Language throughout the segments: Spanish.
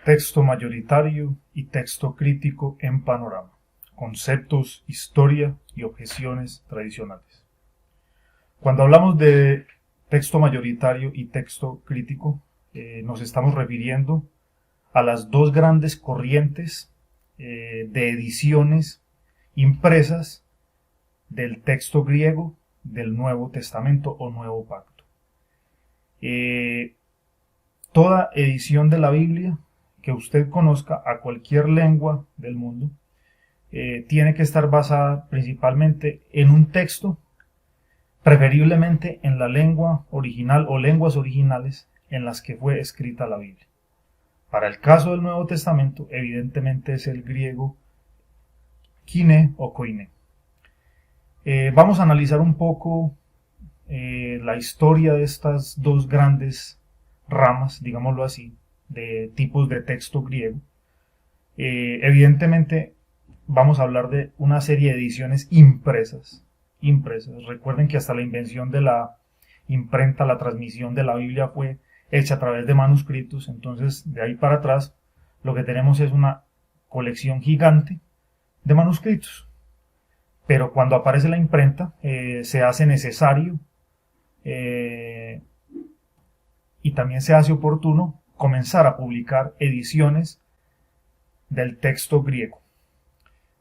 Texto mayoritario y texto crítico en panorama. Conceptos, historia y objeciones tradicionales. Cuando hablamos de texto mayoritario y texto crítico, nos estamos refiriendo a las dos grandes corrientes de ediciones impresas del texto griego del Nuevo Testamento o Nuevo Pacto. Toda edición de la Biblia que usted conozca a cualquier lengua del mundo tiene que estar basada principalmente en un texto, preferiblemente en la lengua original o lenguas originales en las que fue escrita la Biblia. Para el caso del Nuevo Testamento, evidentemente es el griego Koine o Koine. Vamos a analizar un poco la historia de estas dos grandes ramas, digámoslo así, de tipos de texto griego. Evidentemente vamos a hablar de una serie de ediciones impresas. Recuerden que hasta la invención de la imprenta, la transmisión de la Biblia fue hecha a través de manuscritos. Entonces, de ahí para atrás, lo que tenemos es una colección gigante de manuscritos. Pero cuando aparece la imprenta, se hace necesario y también se hace oportuno comenzar a publicar ediciones del texto griego.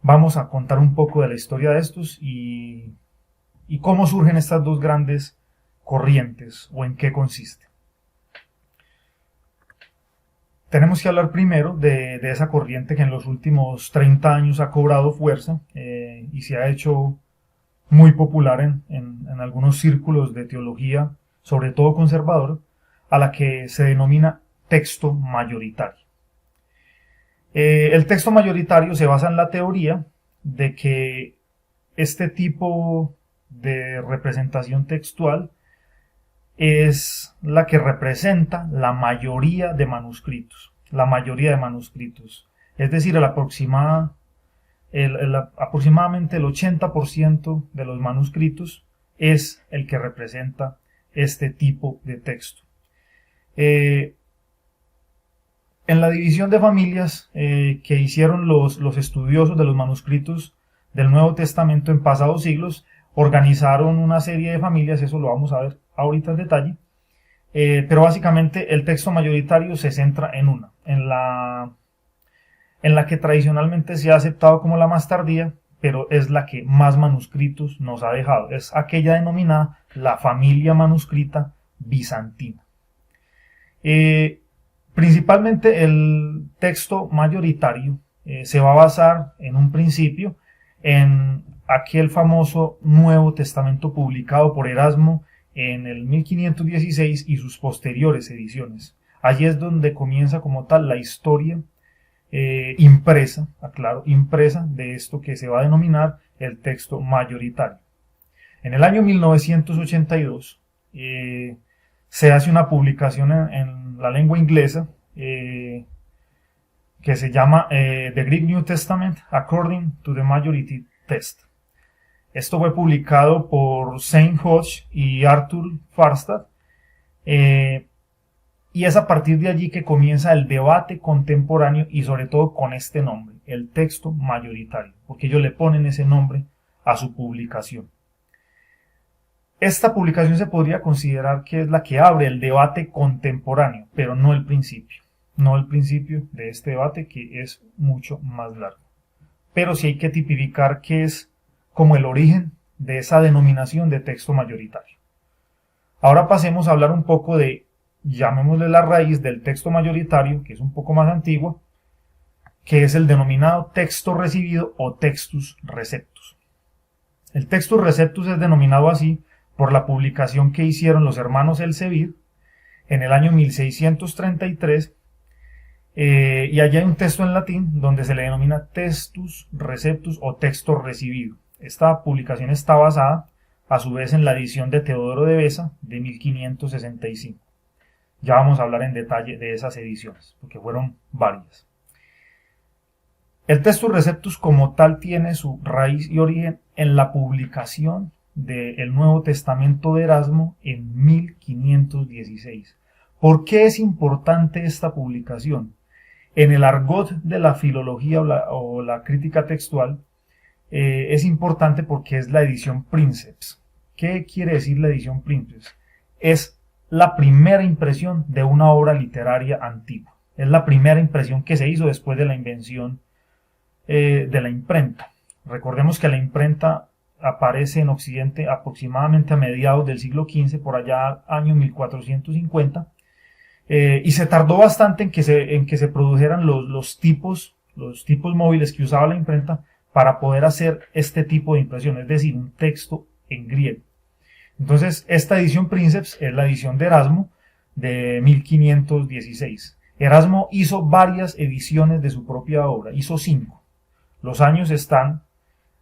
Vamos a contar un poco de la historia de estos y cómo surgen estas dos grandes corrientes o en qué consiste. Tenemos que hablar primero de esa corriente que en los últimos 30 años ha cobrado fuerza y se ha hecho muy popular en algunos círculos de teología, sobre todo conservador, a la que se denomina texto mayoritario. El texto mayoritario se basa en la teoría de que este tipo de representación textual es la que representa la mayoría de manuscritos. Es decir, aproximadamente el 80% de los manuscritos es el que representa este tipo de texto. En la división de familias que hicieron los estudiosos de los manuscritos del Nuevo Testamento en pasados siglos, organizaron una serie de familias, eso lo vamos a ver ahorita en detalle, pero básicamente el texto mayoritario se centra en la que tradicionalmente se ha aceptado como la más tardía, pero es la que más manuscritos nos ha dejado, es aquella denominada la familia manuscrita bizantina. Principalmente el texto mayoritario se va a basar en un principio en aquel famoso Nuevo Testamento publicado por Erasmo en el 1516 y sus posteriores ediciones. Allí es donde comienza como tal la historia impresa de esto que se va a denominar el texto mayoritario. En el año 1982 se hace una publicación en la lengua inglesa que se llama The Greek New Testament According to the Majority Test. Esto fue publicado por Saint Hodge y Arthur Farstad, y es a partir de allí que comienza el debate contemporáneo y sobre todo con este nombre, el texto mayoritario, porque ellos le ponen ese nombre a su publicación. Esta publicación se podría considerar que es la que abre el debate contemporáneo, pero no el principio de este debate, que es mucho más largo. Pero sí hay que tipificar qué es como el origen de esa denominación de texto mayoritario. Ahora pasemos a hablar un poco de, llamémosle la raíz del texto mayoritario, que es un poco más antigua, que es el denominado texto recibido o textus receptus. El textus receptus es denominado así por la publicación que hicieron los hermanos Elsevier en el año 1633, y allá hay un texto en latín donde se le denomina textus receptus o texto recibido. Esta publicación está basada a su vez en la edición de Teodoro de Beza de 1565. Ya vamos a hablar en detalle de esas ediciones, porque fueron varias. El textus receptus como tal tiene su raíz y origen en la publicación del Nuevo Testamento de Erasmo en 1516. ¿Por qué es importante esta publicación? En el argot de la filología o la crítica textual es importante porque es la edición Princeps. ¿Qué quiere decir la edición Princeps? Es la primera impresión de una obra literaria antigua. Es la primera impresión que se hizo después de la invención de la imprenta. Recordemos que la imprenta aparece en Occidente aproximadamente a mediados del siglo XV, por allá año 1450, y se tardó bastante en que se produjeran los tipos móviles que usaba la imprenta para poder hacer este tipo de impresión, es decir, un texto en griego. Entonces, esta edición Princeps es la edición de Erasmo de 1516. Erasmo hizo varias ediciones de su propia obra, hizo 5. Los años están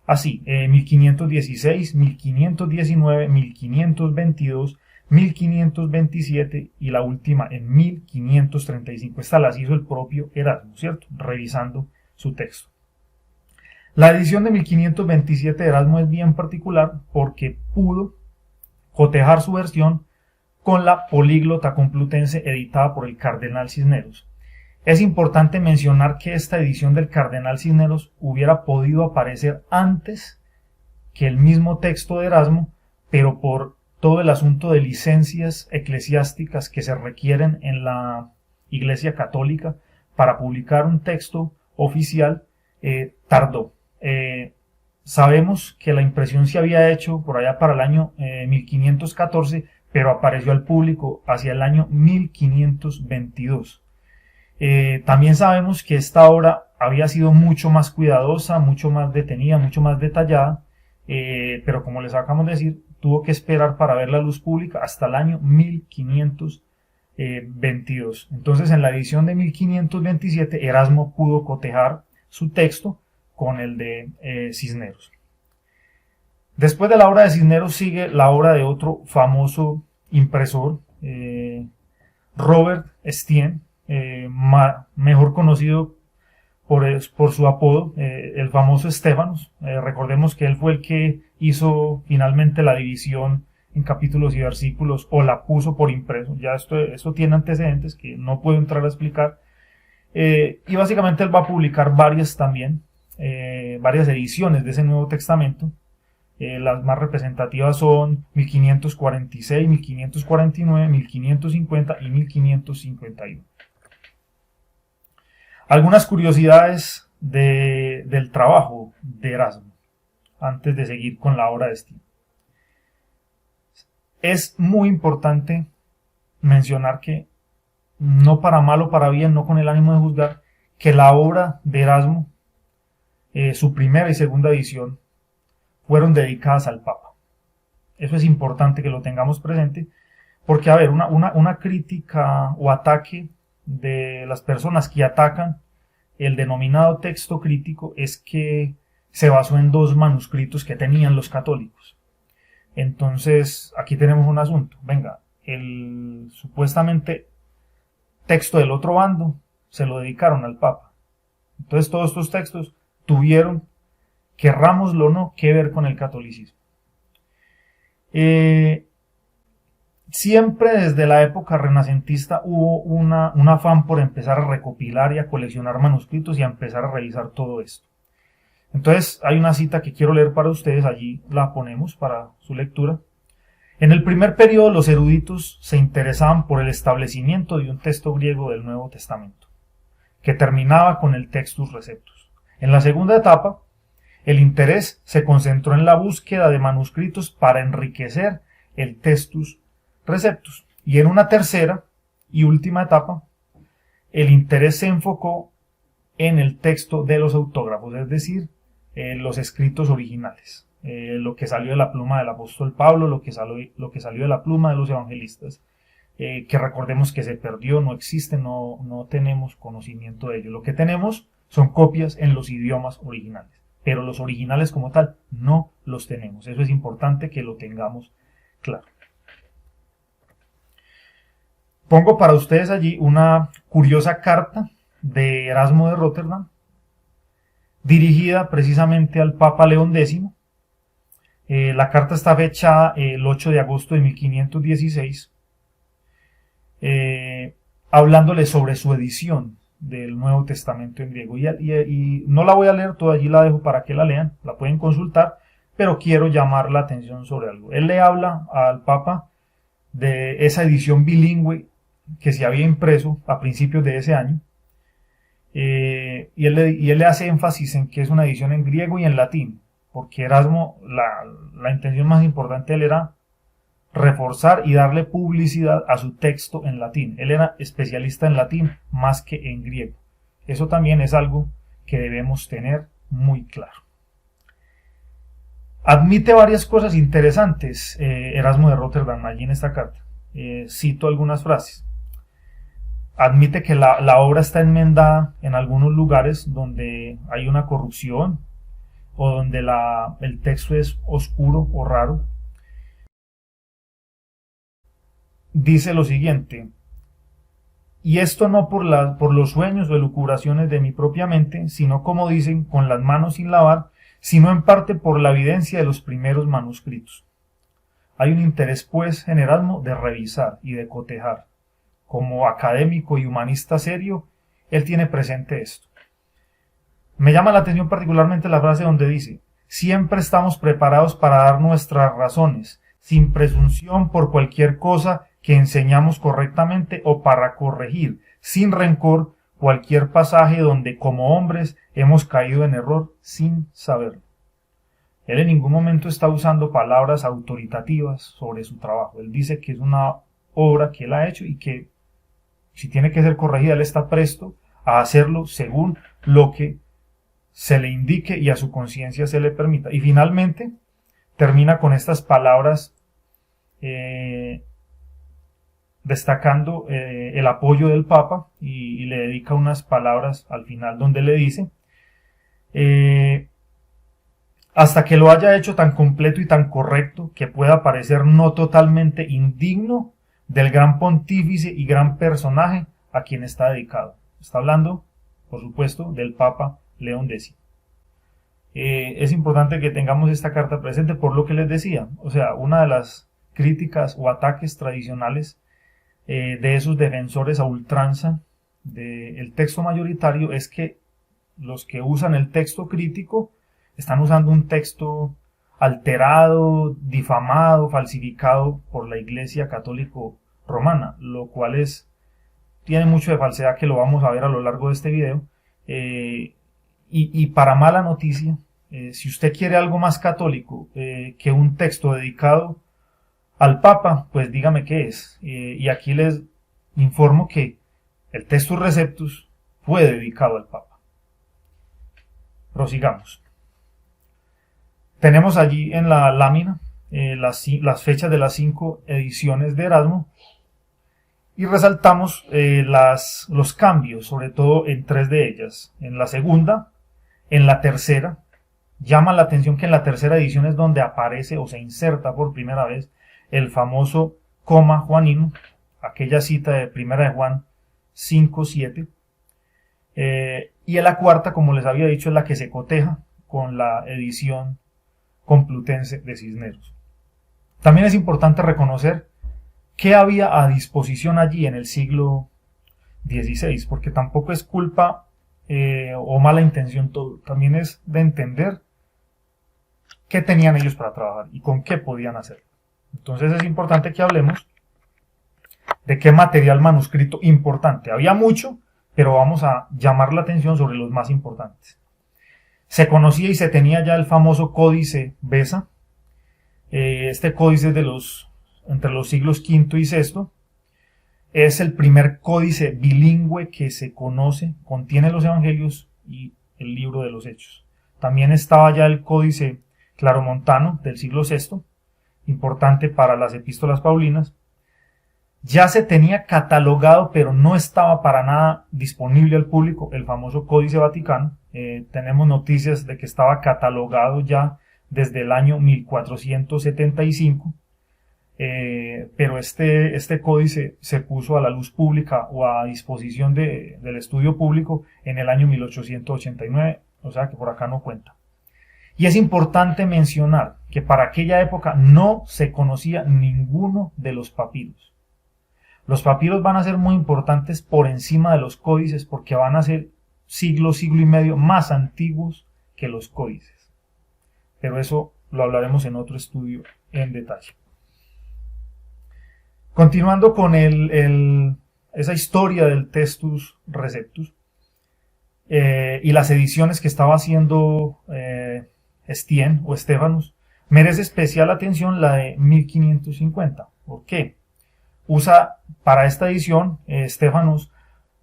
así, 1516, 1519, 1522, 1527 y la última en 1535. Estas las hizo el propio Erasmo, ¿cierto? Revisando su texto. La edición de 1527 de Erasmo es bien particular porque pudo cotejar su versión con la Políglota Complutense editada por el Cardenal Cisneros. Es importante mencionar que esta edición del Cardenal Cisneros hubiera podido aparecer antes que el mismo texto de Erasmo, pero por todo el asunto de licencias eclesiásticas que se requieren en la Iglesia Católica para publicar un texto oficial, tardó. Sabemos que la impresión se había hecho por allá para el año 1514, pero apareció al público hacia el año 1522. También sabemos que esta obra había sido mucho más cuidadosa, mucho más detenida, mucho más detallada, pero como les acabamos de decir, tuvo que esperar para ver la luz pública hasta el año 1522. Entonces, en la edición de 1527, Erasmo pudo cotejar su texto con el de Cisneros. Después de la obra de Cisneros sigue la obra de otro famoso impresor, Robert Estienne, mejor conocido por su apodo, el famoso Stéphanos. Recordemos que él fue el que hizo finalmente la división en capítulos y versículos, o la puso por impreso. Ya esto tiene antecedentes que no puedo entrar a explicar. Y básicamente él va a publicar varias ediciones de ese Nuevo Testamento. Las más representativas son 1546, 1549, 1550 y 1551. Algunas curiosidades del trabajo de Erasmo, antes de seguir con la obra de Estienne. Es muy importante mencionar que, no para mal o para bien, no con el ánimo de juzgar, que la obra de Erasmo, su primera y segunda edición, fueron dedicadas al Papa. Eso es importante que lo tengamos presente, porque, a ver, una crítica o ataque de las personas que atacan el denominado texto crítico es que se basó en 2 manuscritos que tenían los católicos. Entonces, aquí tenemos un asunto. Venga, el supuestamente texto del otro bando se lo dedicaron al Papa. Entonces, todos estos textos tuvieron, querrámoslo o no, que ver con el catolicismo. Siempre desde la época renacentista hubo un afán por empezar a recopilar y a coleccionar manuscritos y a empezar a revisar todo esto. Entonces hay una cita que quiero leer para ustedes, allí la ponemos para su lectura. En el primer periodo los eruditos se interesaban por el establecimiento de un texto griego del Nuevo Testamento, que terminaba con el Textus Receptus. En la segunda etapa, el interés se concentró en la búsqueda de manuscritos para enriquecer el Textus Receptus. Y en una tercera y última etapa, el interés se enfocó en el texto de los autógrafos, es decir, los escritos originales, lo que salió de la pluma del apóstol Pablo, lo que salió de la pluma de los evangelistas, que recordemos que se perdió, no existe, no tenemos conocimiento de ello. Lo que tenemos son copias en los idiomas originales, pero los originales como tal no los tenemos. Eso es importante que lo tengamos claro. Pongo para ustedes allí una curiosa carta de Erasmo de Rotterdam, dirigida precisamente al Papa León X. La carta está fechada el 8 de agosto de 1516, hablándole sobre su edición del Nuevo Testamento en griego. Y no la voy a leer toda, allí la dejo para que la lean, la pueden consultar, pero quiero llamar la atención sobre algo. Él le habla al Papa de esa edición bilingüe que se había impreso a principios de ese año, y él le hace énfasis en que es una edición en griego y en latín, porque Erasmo, la intención más importante de él era reforzar y darle publicidad a su texto en latín. Él era especialista en latín más que en griego. Eso también es algo que debemos tener muy claro. Admite varias cosas interesantes Erasmo de Rotterdam allí en esta carta. Cito algunas frases. Admite que la obra está enmendada en algunos lugares donde hay una corrupción o donde el texto es oscuro o raro. Dice lo siguiente: y esto no por los sueños o elucubraciones de mi propia mente, sino, como dicen, con las manos sin lavar, sino en parte por la evidencia de los primeros manuscritos. Hay un interés, pues, en Erasmo de revisar y de cotejar. Como académico y humanista serio, él tiene presente esto. Me llama la atención particularmente la frase donde dice: siempre estamos preparados para dar nuestras razones, sin presunción por cualquier cosa que enseñamos correctamente o para corregir, sin rencor, cualquier pasaje donde como hombres hemos caído en error sin saberlo. Él en ningún momento está usando palabras autoritativas sobre su trabajo. Él dice que es una obra que él ha hecho y que si tiene que ser corregida, él está presto a hacerlo según lo que se le indique y a su conciencia se le permita. Y finalmente termina con estas palabras destacando el apoyo del Papa y le dedica unas palabras al final donde le dice: hasta que lo haya hecho tan completo y tan correcto que pueda parecer no totalmente indigno del gran pontífice y gran personaje a quien está dedicado. Está hablando, por supuesto, del Papa León X. Es importante que tengamos esta carta presente por lo que les decía. O sea, una de las críticas o ataques tradicionales de esos defensores a ultranza del texto mayoritario es que los que usan el texto crítico están usando un texto alterado, difamado, falsificado por la Iglesia Católica Romana, lo cual tiene mucho de falsedad, que lo vamos a ver a lo largo de este video. Y para mala noticia, si usted quiere algo más católico que un texto dedicado al Papa, pues dígame qué es. Y aquí les informo que el Textus Receptus fue dedicado al Papa. Prosigamos. Tenemos allí en la lámina las fechas de las 5 ediciones de Erasmo y resaltamos los cambios, sobre todo en 3 de ellas. En la segunda, en la tercera, llama la atención que en la tercera edición es donde aparece o se inserta por primera vez el famoso coma juanino, aquella cita de 1 de Juan 5:7, y en la cuarta, como les había dicho, es la que se coteja con la edición complutense de Cisneros. También es importante reconocer qué había a disposición allí en el siglo XVI, porque tampoco es culpa o mala intención todo, también es de entender qué tenían ellos para trabajar y con qué podían hacerlo. Entonces es importante que hablemos de qué material manuscrito importante. Había mucho, pero vamos a llamar la atención sobre los más importantes. Se conocía y se tenía ya el famoso Códice Besa. Este códice entre los siglos V y VI. Es el primer códice bilingüe que se conoce, contiene los evangelios y el libro de los Hechos. También estaba ya el Códice Claromontano del siglo VI, importante para las epístolas paulinas. Ya se tenía catalogado, pero no estaba para nada disponible al público, el famoso Códice Vaticano. Tenemos noticias de que estaba catalogado ya desde el año 1475, pero este códice se puso a la luz pública o a disposición del estudio público en el año 1889, o sea que por acá no cuenta. Y es importante mencionar que para aquella época no se conocía ninguno de los papiros. Los papiros van a ser muy importantes por encima de los códices porque van a ser siglo, siglo y medio más antiguos que los códices. Pero eso lo hablaremos en otro estudio en detalle. Continuando con esa historia del Textus Receptus y las ediciones que estaba haciendo Estienne o Stephanus, merece especial atención la de 1550. ¿Por qué? Para esta edición, Stephanus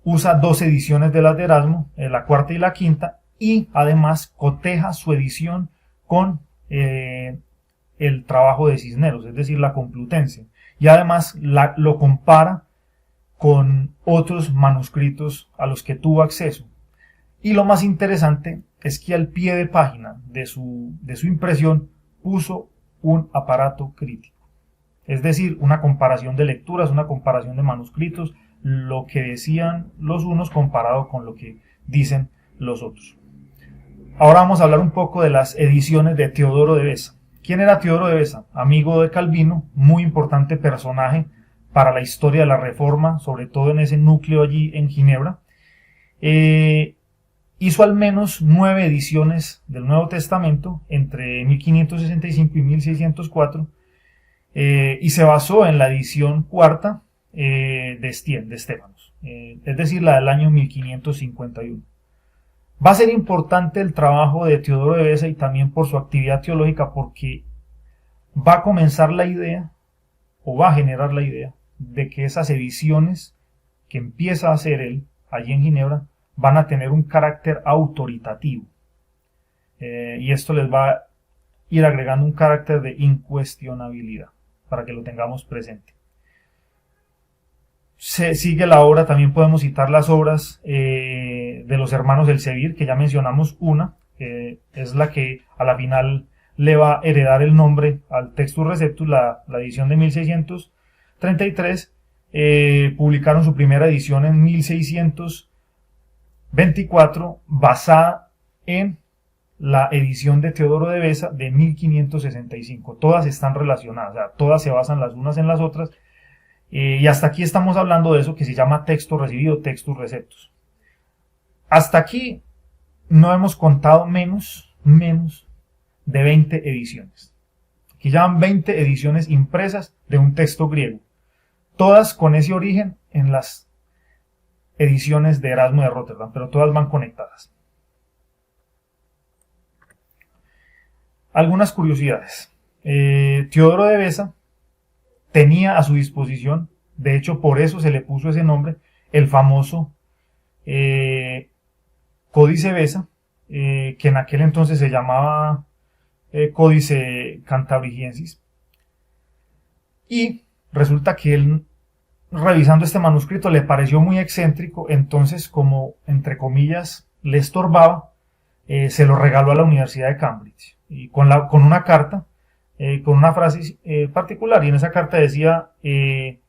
usa dos ediciones de las de Erasmo, la cuarta y la quinta, y además coteja su edición con el trabajo de Cisneros, es decir, la Complutense, y además lo compara con otros manuscritos a los que tuvo acceso. Y lo más interesante es que al pie de página de su impresión puso un aparato crítico. Es decir, una comparación de lecturas, una comparación de manuscritos, lo que decían los unos comparado con lo que dicen los otros. Ahora vamos a hablar un poco de las ediciones de Teodoro de Beza. ¿Quién era Teodoro de Beza? Amigo de Calvino, muy importante personaje para la historia de la Reforma, sobre todo en ese núcleo allí en Ginebra. Hizo al menos 9 ediciones del Nuevo Testamento entre 1565 y 1604 y se basó en la edición cuarta de Stephanus, es decir, la del año 1551. Va a ser importante el trabajo de Teodoro de Beza y también por su actividad teológica porque va a comenzar la idea o va a generar la idea de que esas ediciones que empieza a hacer él allí en Ginebra van a tener un carácter autoritativo y esto les va a ir agregando un carácter de incuestionabilidad para que lo tengamos presente. Se sigue la obra, también podemos citar las obras de los hermanos Elsevier, que ya mencionamos una, es la que a la final le va a heredar el nombre al Textus Receptus, la edición de 1633, publicaron su primera edición en 1624, basada en la edición de Teodoro de Beza de 1565. Todas están relacionadas, o sea, todas se basan las unas en las otras, y hasta aquí estamos hablando de eso que se llama texto recibido, Textus Receptus. Hasta aquí no hemos contado menos de 20 ediciones. Aquí llaman 20 ediciones impresas de un texto griego, todas con ese origen en las ediciones de Erasmo de Rotterdam, pero todas van conectadas. Algunas curiosidades. Teodoro de Beza tenía a su disposición, de hecho por eso se le puso ese nombre, el famoso Códice Beza, que en aquel entonces se llamaba Códice Cantabrigiensis. Y resulta que él, revisando este manuscrito, le pareció muy excéntrico, entonces como, entre comillas, le estorbaba, se lo regaló a la Universidad de Cambridge, y con una carta, con una frase particular, y en esa carta decía que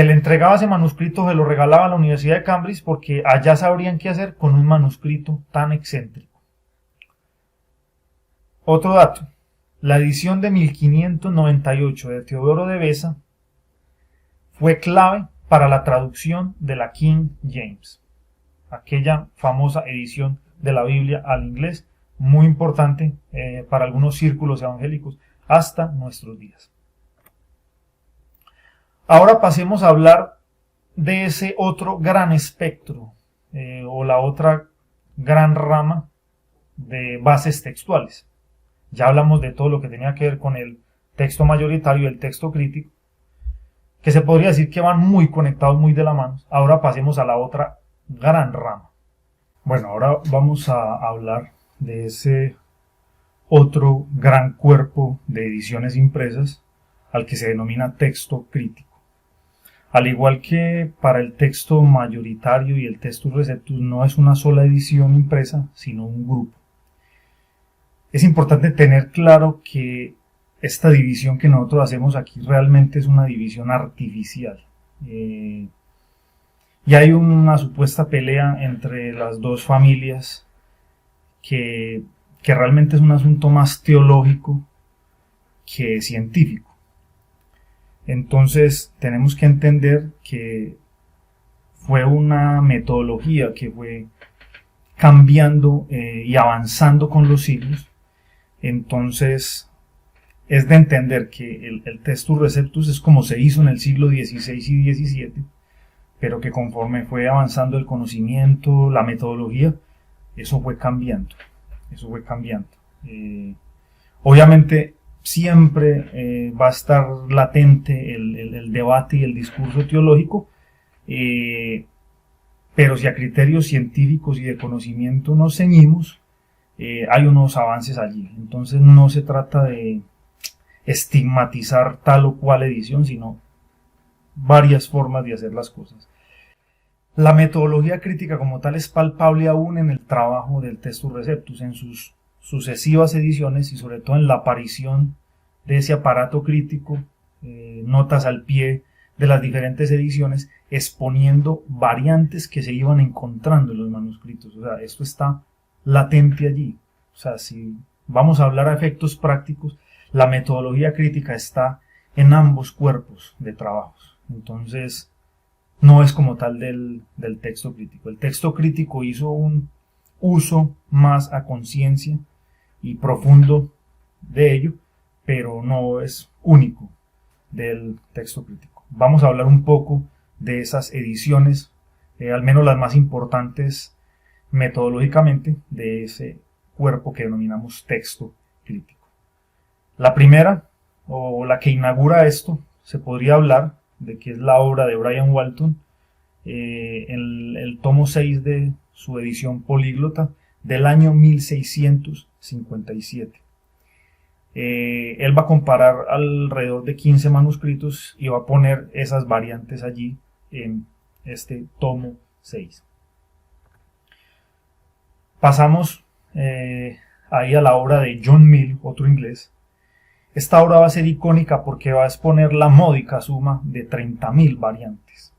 le entregaba ese manuscrito, se lo regalaba a la Universidad de Cambridge porque allá sabrían qué hacer con un manuscrito tan excéntrico. Otro dato, la edición de 1598 de Teodoro de Beza fue clave para la traducción de la King James, aquella famosa edición de la Biblia al inglés, muy importante para algunos círculos evangélicos hasta nuestros días. Ahora pasemos a hablar de ese otro gran espectro o la otra gran rama de bases textuales. Ya hablamos de todo lo que tenía que ver con el texto mayoritario y el texto crítico, que se podría decir que van muy conectados, muy de la mano. Ahora pasemos a la otra gran rama. Bueno, ahora vamos a hablar de ese otro gran cuerpo de ediciones impresas al que se denomina texto crítico. Al igual que para el texto mayoritario y el Textus Receptus no es una sola edición impresa, sino un grupo. Es importante tener claro que esta división que nosotros hacemos aquí realmente es una división artificial. Y hay una supuesta pelea entre las dos familias que realmente es un asunto más teológico que científico. Entonces tenemos que entender que fue una metodología que fue cambiando y avanzando con los siglos. Entonces es de entender que el Textus Receptus es como se hizo en el siglo XVI y XVII, pero que conforme fue avanzando el conocimiento, la metodología, eso fue cambiando. Obviamente siempre va a estar latente el debate y el discurso teológico, pero si a criterios científicos y de conocimiento nos ceñimos, hay unos avances allí. Entonces no se trata de estigmatizar tal o cual edición, sino varias formas de hacer las cosas. La metodología crítica como tal es palpable aún en el trabajo del Textus Receptus, en sus sucesivas ediciones y sobre todo en la aparición de ese aparato crítico, notas al pie de las diferentes ediciones, exponiendo variantes que se iban encontrando en los manuscritos. O sea, esto está latente allí. O sea, si vamos a hablar a efectos prácticos, la metodología crítica está en ambos cuerpos de trabajos. Entonces, no es como tal del texto crítico. El texto crítico hizo un uso más a conciencia y profundo de ello, pero no es único del texto crítico. Vamos a hablar un poco de esas ediciones, al menos las más importantes metodológicamente, de ese cuerpo que denominamos texto crítico. La primera, o la que inaugura esto, se podría hablar de que es la obra de Brian Walton, en el tomo 6 de su edición políglota del año 1657. Él va a comparar alrededor de 15 manuscritos y va a poner esas variantes allí en este tomo 6. Pasamos ahí a la obra de John Mill, otro inglés. Esta obra va a ser icónica porque va a exponer la módica suma de 30.000 variantes.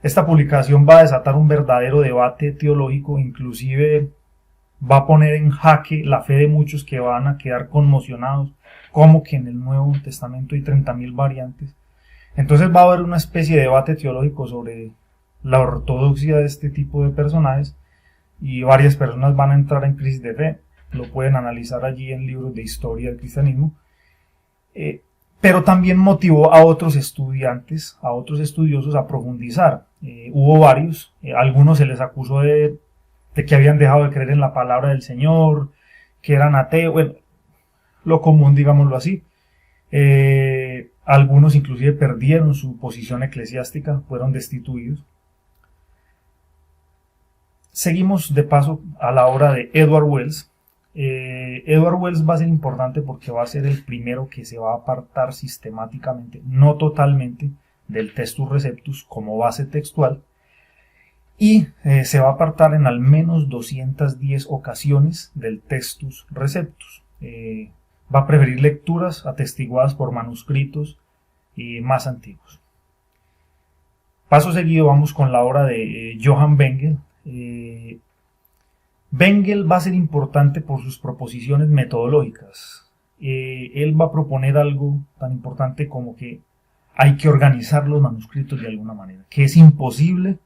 Esta publicación va a desatar un verdadero debate teológico, inclusive va a poner en jaque la fe de muchos que van a quedar conmocionados, como que en el Nuevo Testamento hay 30.000 variantes. Entonces va a haber una especie de debate teológico sobre la ortodoxia de este tipo de personajes y varias personas van a entrar en crisis de fe. Lo pueden analizar allí en libros de historia del cristianismo, pero también motivó a otros estudiantes, a otros estudiosos a profundizar. Hubo varios, algunos se les acusó de que habían dejado de creer en la palabra del Señor, que eran ateos, bueno, lo común, digámoslo así. Algunos inclusive perdieron su posición eclesiástica, fueron destituidos. Seguimos de paso a la obra de Edward Wells. Edward Wells va a ser importante porque va a ser el primero que se va a apartar sistemáticamente, no totalmente, del Textus Receptus como base textual, y se va a apartar en al menos 210 ocasiones del Textus Receptus. Va a preferir lecturas atestiguadas por manuscritos más antiguos. Paso seguido vamos con la obra de Johann Bengel. Bengel va a ser importante por sus proposiciones metodológicas. Él va a proponer algo tan importante como que hay que organizar los manuscritos de alguna manera, que es imposible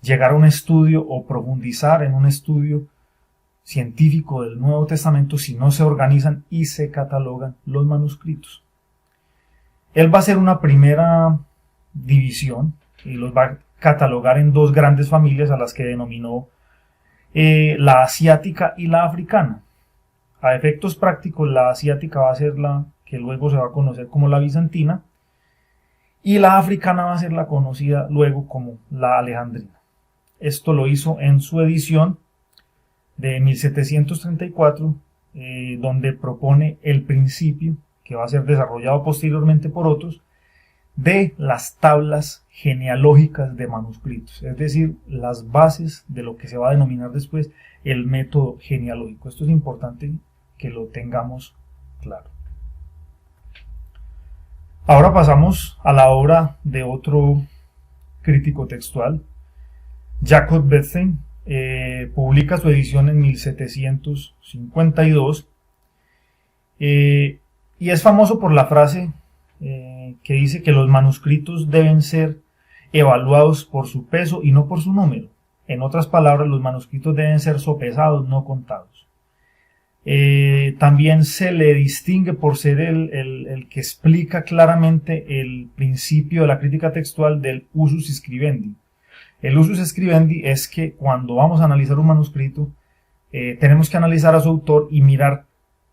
llegar a un estudio o profundizar en un estudio científico del Nuevo Testamento si no se organizan y se catalogan los manuscritos. Él va a hacer una primera división y los va a catalogar en dos grandes familias a las que denominó la asiática y la africana. A efectos prácticos, la asiática va a ser la que luego se va a conocer como la bizantina y la africana va a ser la conocida luego como la alejandrina. Esto lo hizo en su edición de 1734, donde propone el principio, que va a ser desarrollado posteriormente por otros, de las tablas genealógicas de manuscritos, es decir, las bases de lo que se va a denominar después el método genealógico. Esto es importante que lo tengamos claro. Ahora pasamos a la obra de otro crítico textual. Jacob Bethlen publica su edición en 1752 y es famoso por la frase que dice que los manuscritos deben ser evaluados por su peso y no por su número. En otras palabras, los manuscritos deben ser sopesados, no contados. También se le distingue por ser el que explica claramente el principio de la crítica textual del usus scribendi. El usus scribendi es que cuando vamos a analizar un manuscrito, tenemos que analizar a su autor y mirar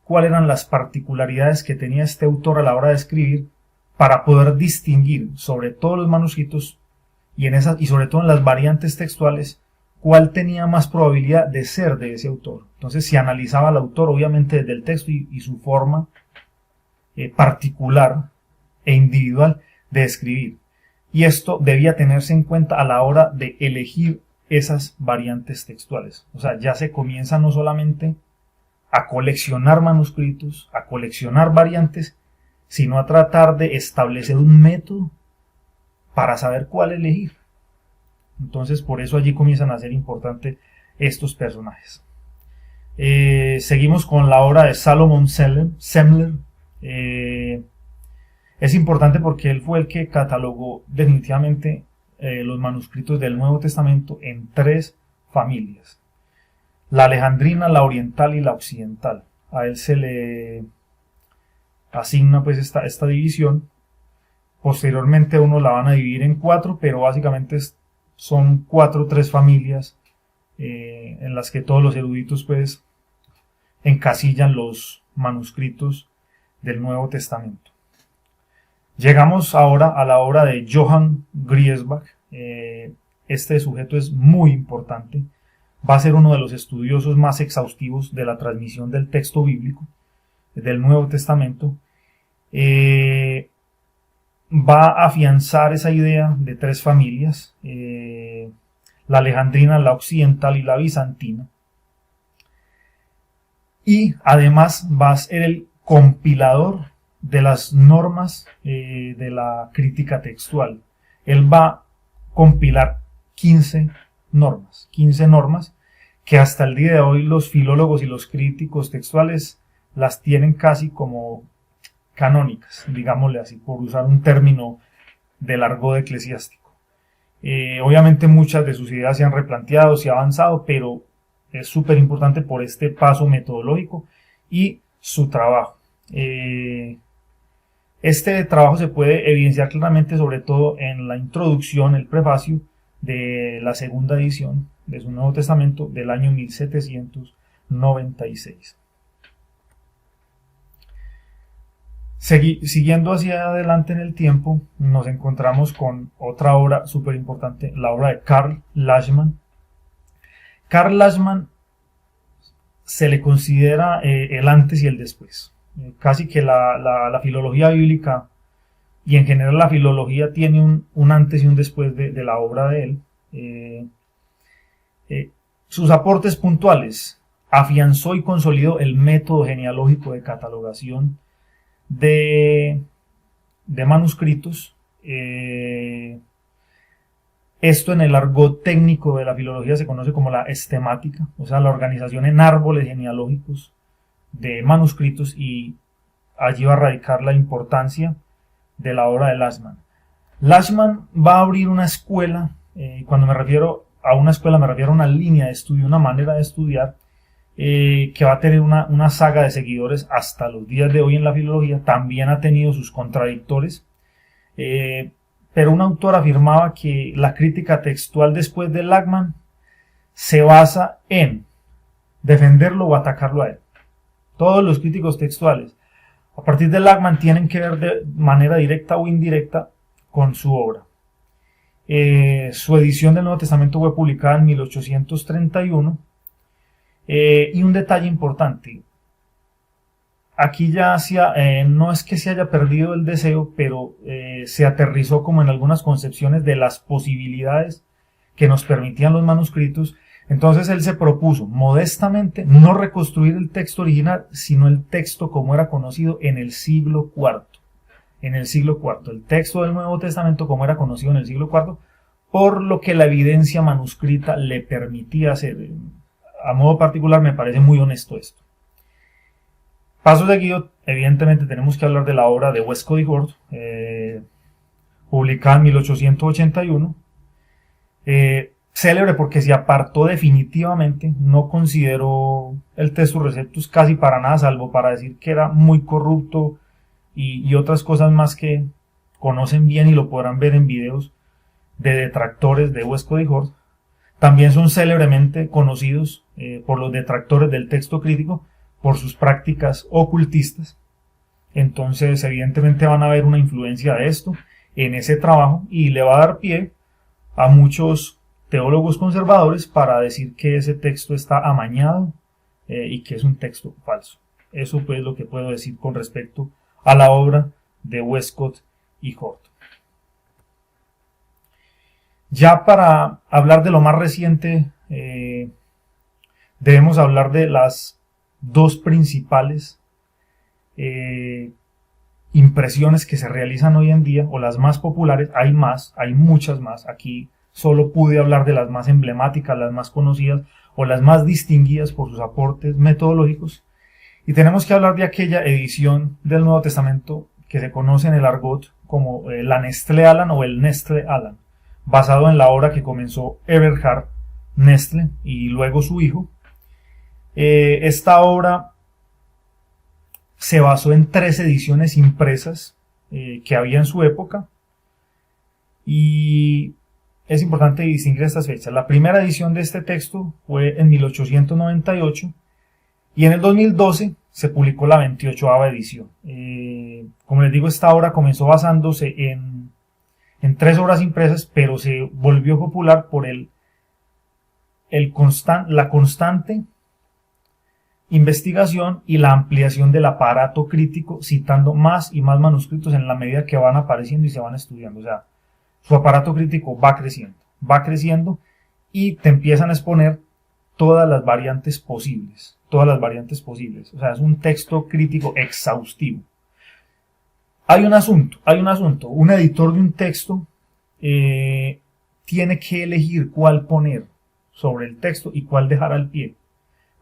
cuáles eran las particularidades que tenía este autor a la hora de escribir para poder distinguir sobre todos los manuscritos y sobre todo en las variantes textuales cuál tenía más probabilidad de ser de ese autor. Entonces se analizaba al autor obviamente desde el texto y su forma particular e individual de escribir. Y esto debía tenerse en cuenta a la hora de elegir esas variantes textuales. O sea, ya se comienza no solamente a coleccionar manuscritos, a coleccionar variantes, sino a tratar de establecer un método para saber cuál elegir. Entonces, por eso allí comienzan a ser importantes estos personajes. Seguimos con la obra de Salomon Semler. Es importante porque él fue el que catalogó definitivamente los manuscritos del Nuevo Testamento en 3 familias: la alejandrina, la oriental y la occidental. A él se le asigna pues esta división. Posteriormente uno la van a dividir en 4, pero básicamente son 3 familias en las que todos los eruditos pues encasillan los manuscritos del Nuevo Testamento. Llegamos ahora a la obra de Johann Griesbach. Este sujeto es muy importante. Va a ser uno de los estudiosos más exhaustivos de la transmisión del texto bíblico, del Nuevo Testamento. Va a afianzar esa idea de 3 familias, la alejandrina, la occidental y la bizantina. Y además va a ser el compilador de las normas de la crítica textual. Él va a compilar 15 normas que hasta el día de hoy los filólogos y los críticos textuales las tienen casi como canónicas, digámosle así, por usar un término del argot eclesiástico. Obviamente muchas de sus ideas se han replanteado, se ha avanzado, pero es súper importante por este paso metodológico y su trabajo. Este trabajo se puede evidenciar claramente sobre todo en la introducción, el prefacio de la segunda edición de su Nuevo Testamento del año 1796. Siguiendo hacia adelante en el tiempo, nos encontramos con otra obra súper importante, la obra de Karl Lachmann. Karl Lachmann se le considera el antes y el después. Casi que la filología bíblica y en general la filología tiene un antes y un después de la obra de él. Sus aportes puntuales: afianzó y consolidó el método genealógico de catalogación de manuscritos. Esto en el argot técnico de la filología se conoce como la estemática, o sea, la organización en árboles genealógicos de manuscritos, y allí va a radicar la importancia de la obra de Lachmann. Lachmann va a abrir una escuela, cuando me refiero a una escuela me refiero a una línea de estudio, una manera de estudiar, que va a tener una saga de seguidores hasta los días de hoy en la filología. También ha tenido sus contradictores, pero un autor afirmaba que la crítica textual después de Lachmann se basa en defenderlo o atacarlo a él. Todos los críticos textuales a partir de Lachmann tienen que ver de manera directa o indirecta con su obra. Su edición del Nuevo Testamento fue publicada en 1831. Y un detalle importante, aquí ya no es que se haya perdido el deseo, pero se aterrizó como en algunas concepciones de las posibilidades que nos permitían los manuscritos. Entonces él se propuso modestamente no reconstruir el texto original, sino el texto como era conocido en el siglo IV. El texto del Nuevo Testamento como era conocido en el siglo IV, por lo que la evidencia manuscrita le permitía hacer. A modo particular me parece muy honesto esto. Paso seguido, evidentemente tenemos que hablar de la obra de Westcott y Hort, publicada en 1881, célebre porque se apartó definitivamente, no consideró el Textus Receptus casi para nada, salvo para decir que era muy corrupto y otras cosas más que conocen bien y lo podrán ver en videos de detractores de Westcott y Hort. También son célebremente conocidos por los detractores del texto crítico por sus prácticas ocultistas. Entonces, evidentemente van a ver una influencia de esto en ese trabajo y le va a dar pie a muchos teólogos conservadores para decir que ese texto está amañado y que es un texto falso. Eso pues es lo que puedo decir con respecto a la obra de Westcott y Hort. Ya para hablar de lo más reciente, debemos hablar de las dos principales impresiones que se realizan hoy en día, o las más populares. Hay muchas más. Aquí solo pude hablar de las más emblemáticas, las más conocidas o las más distinguidas por sus aportes metodológicos. Y tenemos que hablar de aquella edición del Nuevo Testamento que se conoce en el argot como la Nestlé Aland o el Nestlé Aland, basado en la obra que comenzó Eberhard Nestlé y luego su hijo. Esta obra se basó en 3 ediciones impresas que había en su época, y es importante distinguir estas fechas. La primera edición de este texto fue en 1898 y en el 2012 se publicó la 28ª edición. Como les digo, esta obra comenzó basándose en 3 obras impresas, pero se volvió popular por la constante investigación y la ampliación del aparato crítico, citando más y más manuscritos en la medida que van apareciendo y se van estudiando. O sea, su aparato crítico va creciendo y te empiezan a exponer todas las variantes posibles. O sea, es un texto crítico exhaustivo. Hay un asunto. Un editor de un texto tiene que elegir cuál poner sobre el texto y cuál dejar al pie.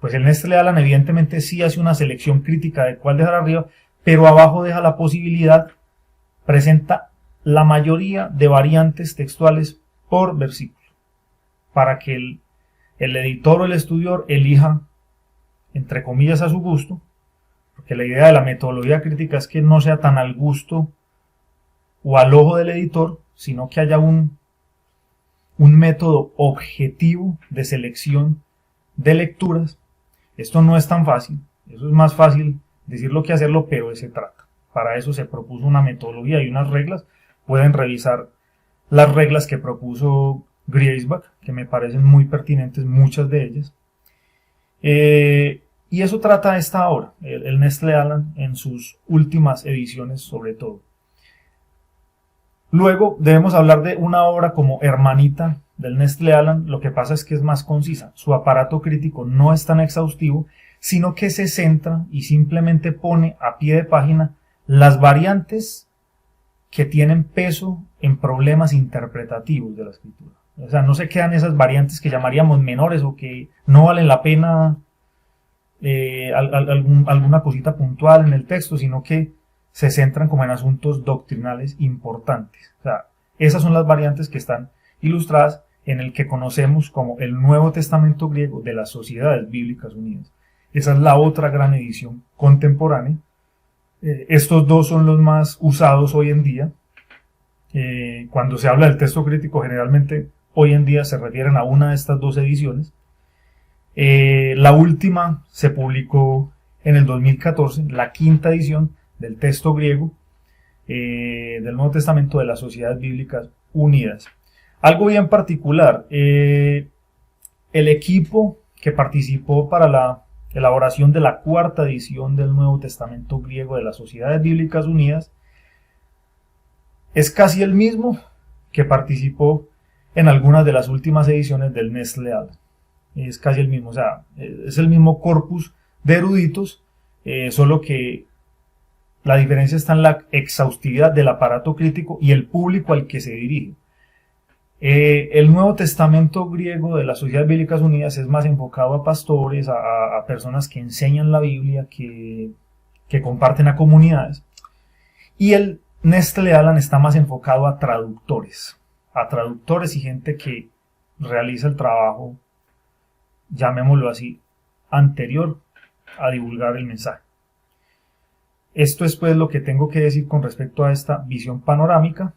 Pues el Nestlé Aland evidentemente sí hace una selección crítica de cuál dejar arriba, pero abajo deja la posibilidad, presenta la mayoría de variantes textuales por versículo, para que el editor o el estudiador elija, entre comillas, a su gusto, porque la idea de la metodología crítica es que no sea tan al gusto o al ojo del editor, sino que haya un método objetivo de selección de lecturas. Esto no es tan fácil, eso es más fácil decirlo que hacerlo, pero de eso se trata. Para eso se propuso una metodología y unas reglas. Pueden revisar las reglas que propuso Griesbach, que me parecen muy pertinentes, muchas de ellas. Y eso trata esta obra, el Nestlé Aland, en sus últimas ediciones sobre todo. Luego debemos hablar de una obra como hermanita del Nestlé Aland. Lo que pasa es que es más concisa. Su aparato crítico no es tan exhaustivo, sino que se centra y simplemente pone a pie de página las variantes que tienen peso en problemas interpretativos de la escritura. O sea, no se quedan esas variantes que llamaríamos menores o que no valen la pena alguna cosita puntual en el texto, sino que se centran como en asuntos doctrinales importantes. O sea, esas son las variantes que están ilustradas en el que conocemos como el Nuevo Testamento griego de las Sociedades Bíblicas Unidas. Esa es la otra gran edición contemporánea. Estos dos son los más usados hoy en día. Cuando se habla del texto crítico, generalmente hoy en día se refieren a una de estas dos ediciones. La última se publicó en el 2014, la 5ª edición del texto griego del Nuevo Testamento de las Sociedades Bíblicas Unidas. Algo bien particular, el equipo que participó para la elaboración de la 4ª edición del Nuevo Testamento griego de las Sociedades Bíblicas Unidas es casi el mismo que participó en algunas de las últimas ediciones del Nestlé Aland. Es casi el mismo, o sea, es el mismo corpus de eruditos, solo que la diferencia está en la exhaustividad del aparato crítico y el público al que se dirige. El Nuevo Testamento griego de las Sociedades Bíblicas Unidas es más enfocado a pastores, a personas que enseñan la Biblia, que que comparten a comunidades. Y el Nestlé Aland está más enfocado a traductores y gente que realiza el trabajo, llamémoslo así, anterior a divulgar el mensaje. Esto es pues lo que tengo que decir con respecto a esta visión panorámica.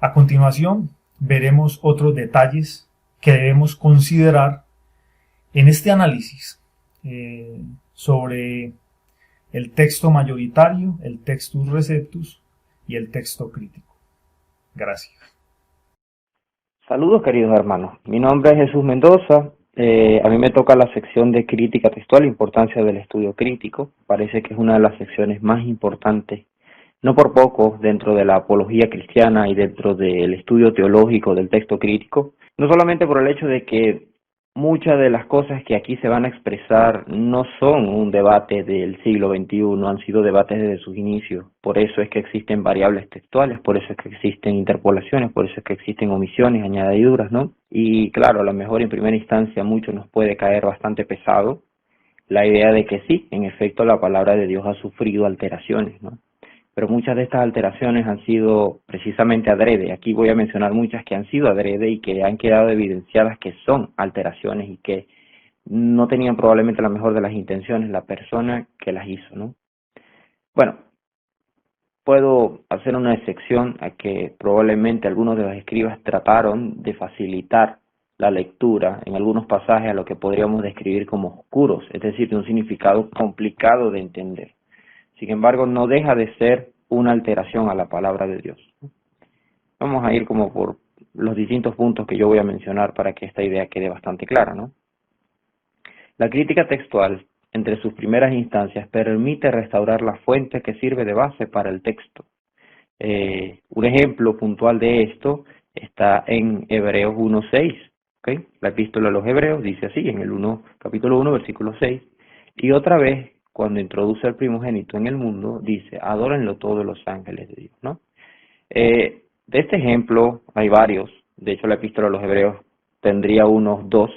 A continuación veremos otros detalles que debemos considerar en este análisis sobre el texto mayoritario, el textus receptus y el texto crítico. Gracias. Saludos queridos hermanos, mi nombre es Jesús Mendoza. A mí me toca la sección de crítica textual, importancia del estudio crítico. Parece que es una de las secciones más importantes, no por poco, dentro de la apología cristiana y dentro del estudio teológico del texto crítico. No solamente por el hecho de que muchas de las cosas que aquí se van a expresar no son un debate del siglo XXI, han sido debates desde sus inicios. Por eso es que existen variables textuales, por eso es que existen interpolaciones, por eso es que existen omisiones, añadiduras, ¿no? Y claro, a lo mejor en primera instancia mucho nos puede caer bastante pesado la idea de que sí, en efecto la palabra de Dios ha sufrido alteraciones, ¿no? Pero muchas de estas alteraciones han sido precisamente adrede. Aquí voy a mencionar muchas que han sido adrede y que han quedado evidenciadas que son alteraciones y que no tenían probablemente la mejor de las intenciones la persona que las hizo, ¿no? Bueno, puedo hacer una excepción a que probablemente algunos de los escribas trataron de facilitar la lectura en algunos pasajes a lo que podríamos describir como oscuros, es decir, de un significado complicado de entender. Sin embargo, no deja de ser una alteración a la palabra de Dios. Vamos a ir como por los distintos puntos que yo voy a mencionar para que esta idea quede bastante clara, ¿no? La crítica textual, entre sus primeras instancias, permite restaurar la fuente que sirve de base para el texto. Un ejemplo puntual de esto está en Hebreos 1:6. ¿Okay? La epístola a los Hebreos dice así, en el capítulo 1, versículo 6, y otra vez, cuando introduce al primogénito en el mundo, dice, adórenlo todos los ángeles de Dios, ¿no? De este ejemplo hay varios, de hecho la epístola a los Hebreos tendría unos 2,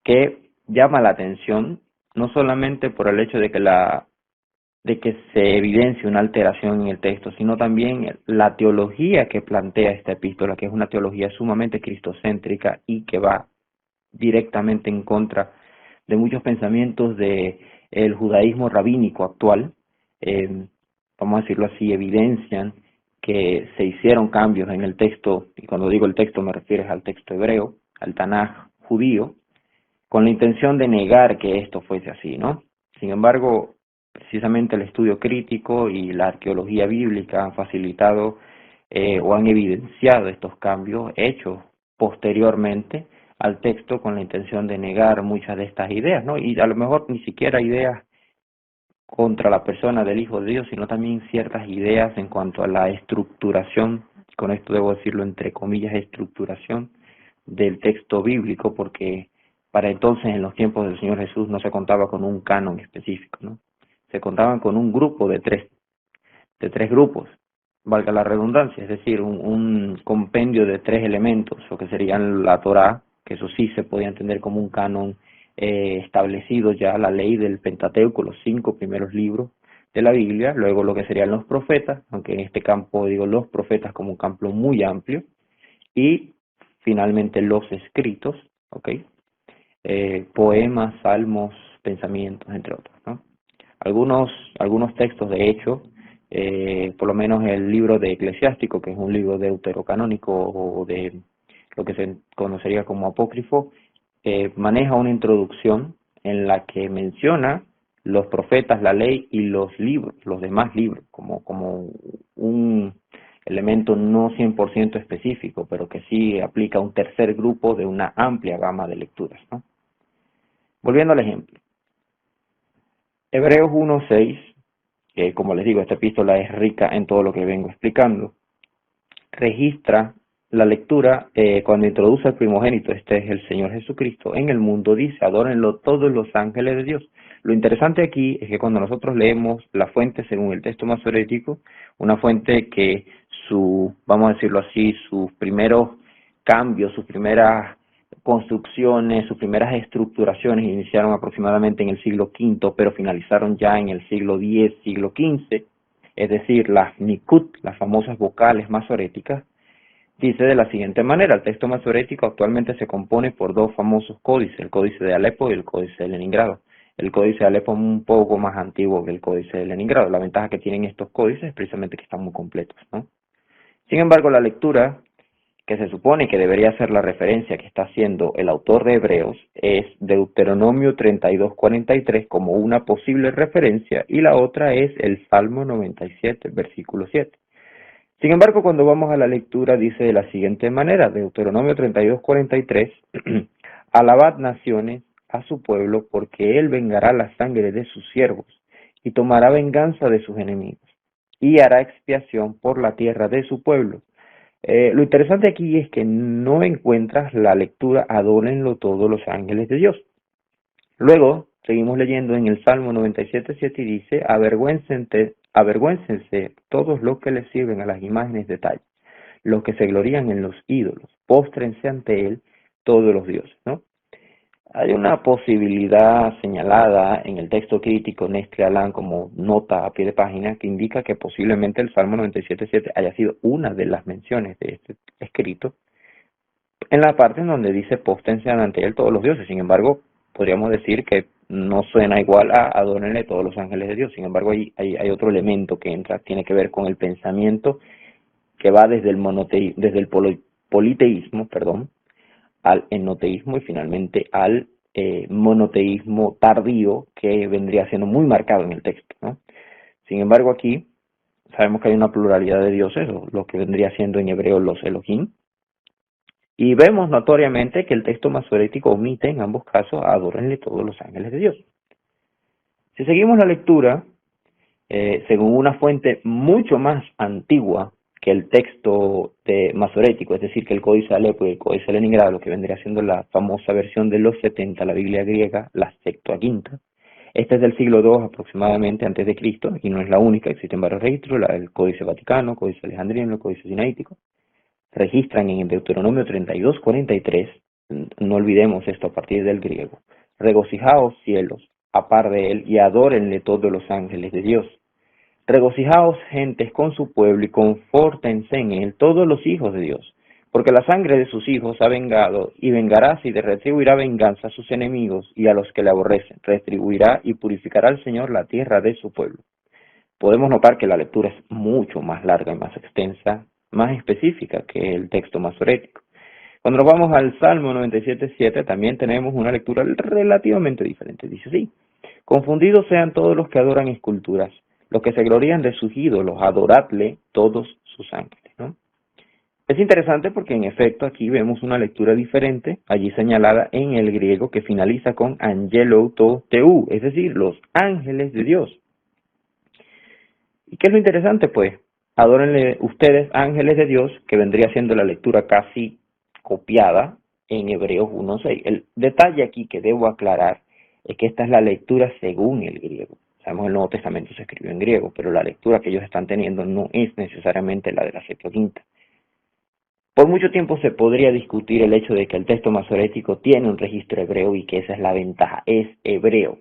que llama la atención, no solamente por el hecho de que se evidencie una alteración en el texto, sino también la teología que plantea esta epístola, que es una teología sumamente cristocéntrica y que va directamente en contra de muchos pensamientos del judaísmo rabínico actual. Vamos a decirlo así, evidencian que se hicieron cambios en el texto, y cuando digo el texto me refiero al texto hebreo, al Tanaj judío, con la intención de negar que esto fuese así, ¿no? Sin embargo, precisamente el estudio crítico y la arqueología bíblica han facilitado o han evidenciado estos cambios hechos posteriormente al texto con la intención de negar muchas de estas ideas, ¿no? Y a lo mejor ni siquiera ideas contra la persona del Hijo de Dios, sino también ciertas ideas en cuanto a la estructuración, con esto debo decirlo entre comillas, estructuración del texto bíblico, porque para entonces en los tiempos del Señor Jesús no se contaba con un canon específico, ¿no? Se contaban con un grupo de tres grupos, valga la redundancia, es decir, un compendio de 3 elementos, o que serían la Torá, que eso sí se podía entender como un canon establecido ya, la ley del Pentateuco, los 5 primeros libros de la Biblia, luego lo que serían los profetas, aunque en este campo digo los profetas como un campo muy amplio, y finalmente los escritos, ¿ok? Poemas, salmos, pensamientos, entre otros, ¿no? Algunos textos, de hecho, por lo menos el libro de Eclesiástico, que es un libro deuterocanónico o de lo que se conocería como apócrifo, maneja una introducción en la que menciona los profetas, la ley y los libros, los demás libros, como un elemento no 100% específico, pero que sí aplica a un tercer grupo de una amplia gama de lecturas, ¿no? Volviendo al ejemplo. Hebreos 1:6, que como les digo, esta epístola es rica en todo lo que vengo explicando, registra la lectura cuando introduce al primogénito, este es el Señor Jesucristo, en el mundo, dice, adórenlo todos los ángeles de Dios. Lo interesante aquí es que cuando nosotros leemos la fuente según el texto masorético, una fuente que vamos a decirlo así, sus primeros cambios, sus primeras construcciones, sus primeras estructuraciones iniciaron aproximadamente en el siglo V, pero finalizaron ya en el siglo X, siglo XV, es decir, las Niqut, las famosas vocales masoréticas, dice de la siguiente manera: el texto masorético actualmente se compone por dos famosos códices, el códice de Alepo y el códice de Leningrado. El códice de Alepo es un poco más antiguo que el códice de Leningrado. La ventaja que tienen estos códices es precisamente que están muy completos, ¿no? Sin embargo, la lectura que se supone que debería ser la referencia que está haciendo el autor de Hebreos es Deuteronomio 32:43 como una posible referencia, y la otra es el Salmo 97, versículo 7. Sin embargo, cuando vamos a la lectura dice de la siguiente manera, Deuteronomio 32:43, alabad naciones a su pueblo, porque él vengará la sangre de sus siervos y tomará venganza de sus enemigos y hará expiación por la tierra de su pueblo. Lo interesante aquí es que no encuentras la lectura adórenlo todos los ángeles de Dios. Luego, seguimos leyendo en el Salmo 97:7 y dice, avergüéncense todos los que les sirven a las imágenes de talla, los que se glorían en los ídolos, póstrense ante él todos los dioses, ¿no? Hay una posibilidad señalada en el texto crítico Nestle Aland como nota a pie de página que indica que posiblemente el Salmo 97:7 haya sido una de las menciones de este escrito en la parte en donde dice póstrense ante él todos los dioses. Sin embargo, podríamos decir que no suena igual a adórenle todos los ángeles de Dios. Sin embargo, hay otro elemento que entra, tiene que ver con el pensamiento que va desde el politeísmo, al enoteísmo y finalmente al monoteísmo tardío, que vendría siendo muy marcado en el texto, ¿no? Sin embargo, aquí sabemos que hay una pluralidad de dioses, o lo que vendría siendo en hebreo los Elohim, y vemos notoriamente que el texto masorético omite en ambos casos a adórenle todos los ángeles de Dios. Si seguimos la lectura, según una fuente mucho más antigua que el texto masorético, es decir, que el códice de Alepo y el códice de Leningrado, lo que vendría siendo la famosa versión de los 70, la Biblia griega, la Septuaginta. Este es del siglo II aproximadamente antes de Cristo, y no es la única, existen varios registros, el códice vaticano, códice alejandrino, el códice sinaítico. Registran en el Deuteronomio 32:43, no olvidemos esto a partir del griego, regocijaos cielos, a par de él, y adórenle todos los ángeles de Dios. Regocijaos gentes con su pueblo y confórtense en él todos los hijos de Dios, porque la sangre de sus hijos ha vengado y vengará así de retribuirá venganza a sus enemigos y a los que le aborrecen, retribuirá y purificará al Señor la tierra de su pueblo. Podemos notar que la lectura es mucho más larga y más extensa, más específica que el texto masorético. Cuando nos vamos al Salmo 97:7 también tenemos una lectura relativamente diferente. Dice así: confundidos sean todos los que adoran esculturas, los que se glorían de sus ídolos, adoradle todos sus ángeles, ¿no? Es interesante porque en efecto aquí vemos una lectura diferente, allí señalada en el griego, que finaliza con angelou to theou, es decir, los ángeles de Dios. ¿Y qué es lo interesante? Pues, adórenle ustedes ángeles de Dios, que vendría siendo la lectura casi copiada en Hebreos 1:6. El detalle aquí que debo aclarar es que esta es la lectura según el griego. Sabemos que el Nuevo Testamento se escribió en griego, pero la lectura que ellos están teniendo no es necesariamente la de la Septuaginta. Por mucho tiempo se podría discutir el hecho de que el texto masorético tiene un registro hebreo y que esa es la ventaja, es hebreo,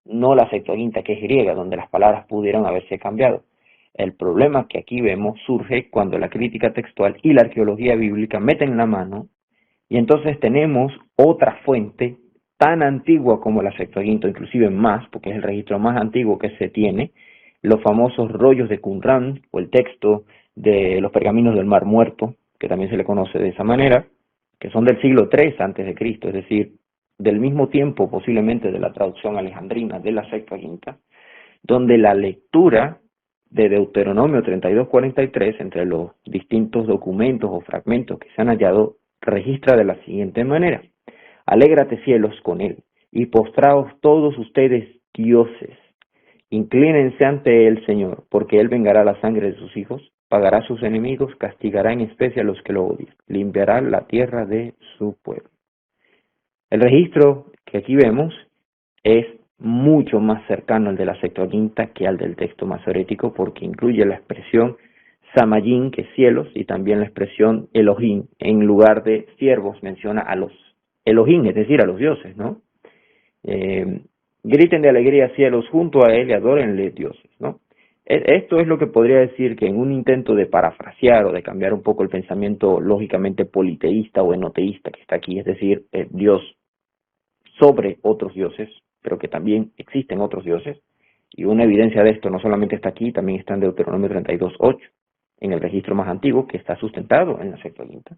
no la Septuaginta, que es griega, donde las palabras pudieron haberse cambiado. El problema que aquí vemos surge cuando la crítica textual y la arqueología bíblica meten la mano y entonces tenemos otra fuente tan antigua como la Septuaginta, inclusive más, porque es el registro más antiguo que se tiene, los famosos rollos de Qumran, o el texto de los pergaminos del Mar Muerto, que también se le conoce de esa manera, que son del siglo III antes de Cristo, es decir, del mismo tiempo posiblemente de la traducción alejandrina de la Septuaginta, donde la lectura de Deuteronomio 32:43 entre los distintos documentos o fragmentos que se han hallado registra de la siguiente manera: alégrate cielos con él, y postraos todos ustedes dioses, inclínense ante el Señor, porque él vengará la sangre de sus hijos, pagará a sus enemigos, castigará en especie a los que lo odian, limpiará la tierra de su pueblo. El registro que aquí vemos es mucho más cercano al de la Septuaginta que al del texto masorético, porque incluye la expresión Samayín, que es cielos, y también la expresión Elohim. En lugar de siervos menciona a los Elohim, es decir, a los dioses, ¿no? Griten de alegría cielos junto a él y adórenle dioses, ¿no? Esto es lo que podría decir que en un intento de parafrasear o de cambiar un poco el pensamiento lógicamente politeísta o enoteísta que está aquí, es decir, Dios sobre otros dioses, pero que también existen otros dioses, y una evidencia de esto no solamente está aquí, también está en Deuteronomio 32:8, en el registro más antiguo que está sustentado en la Septuaginta.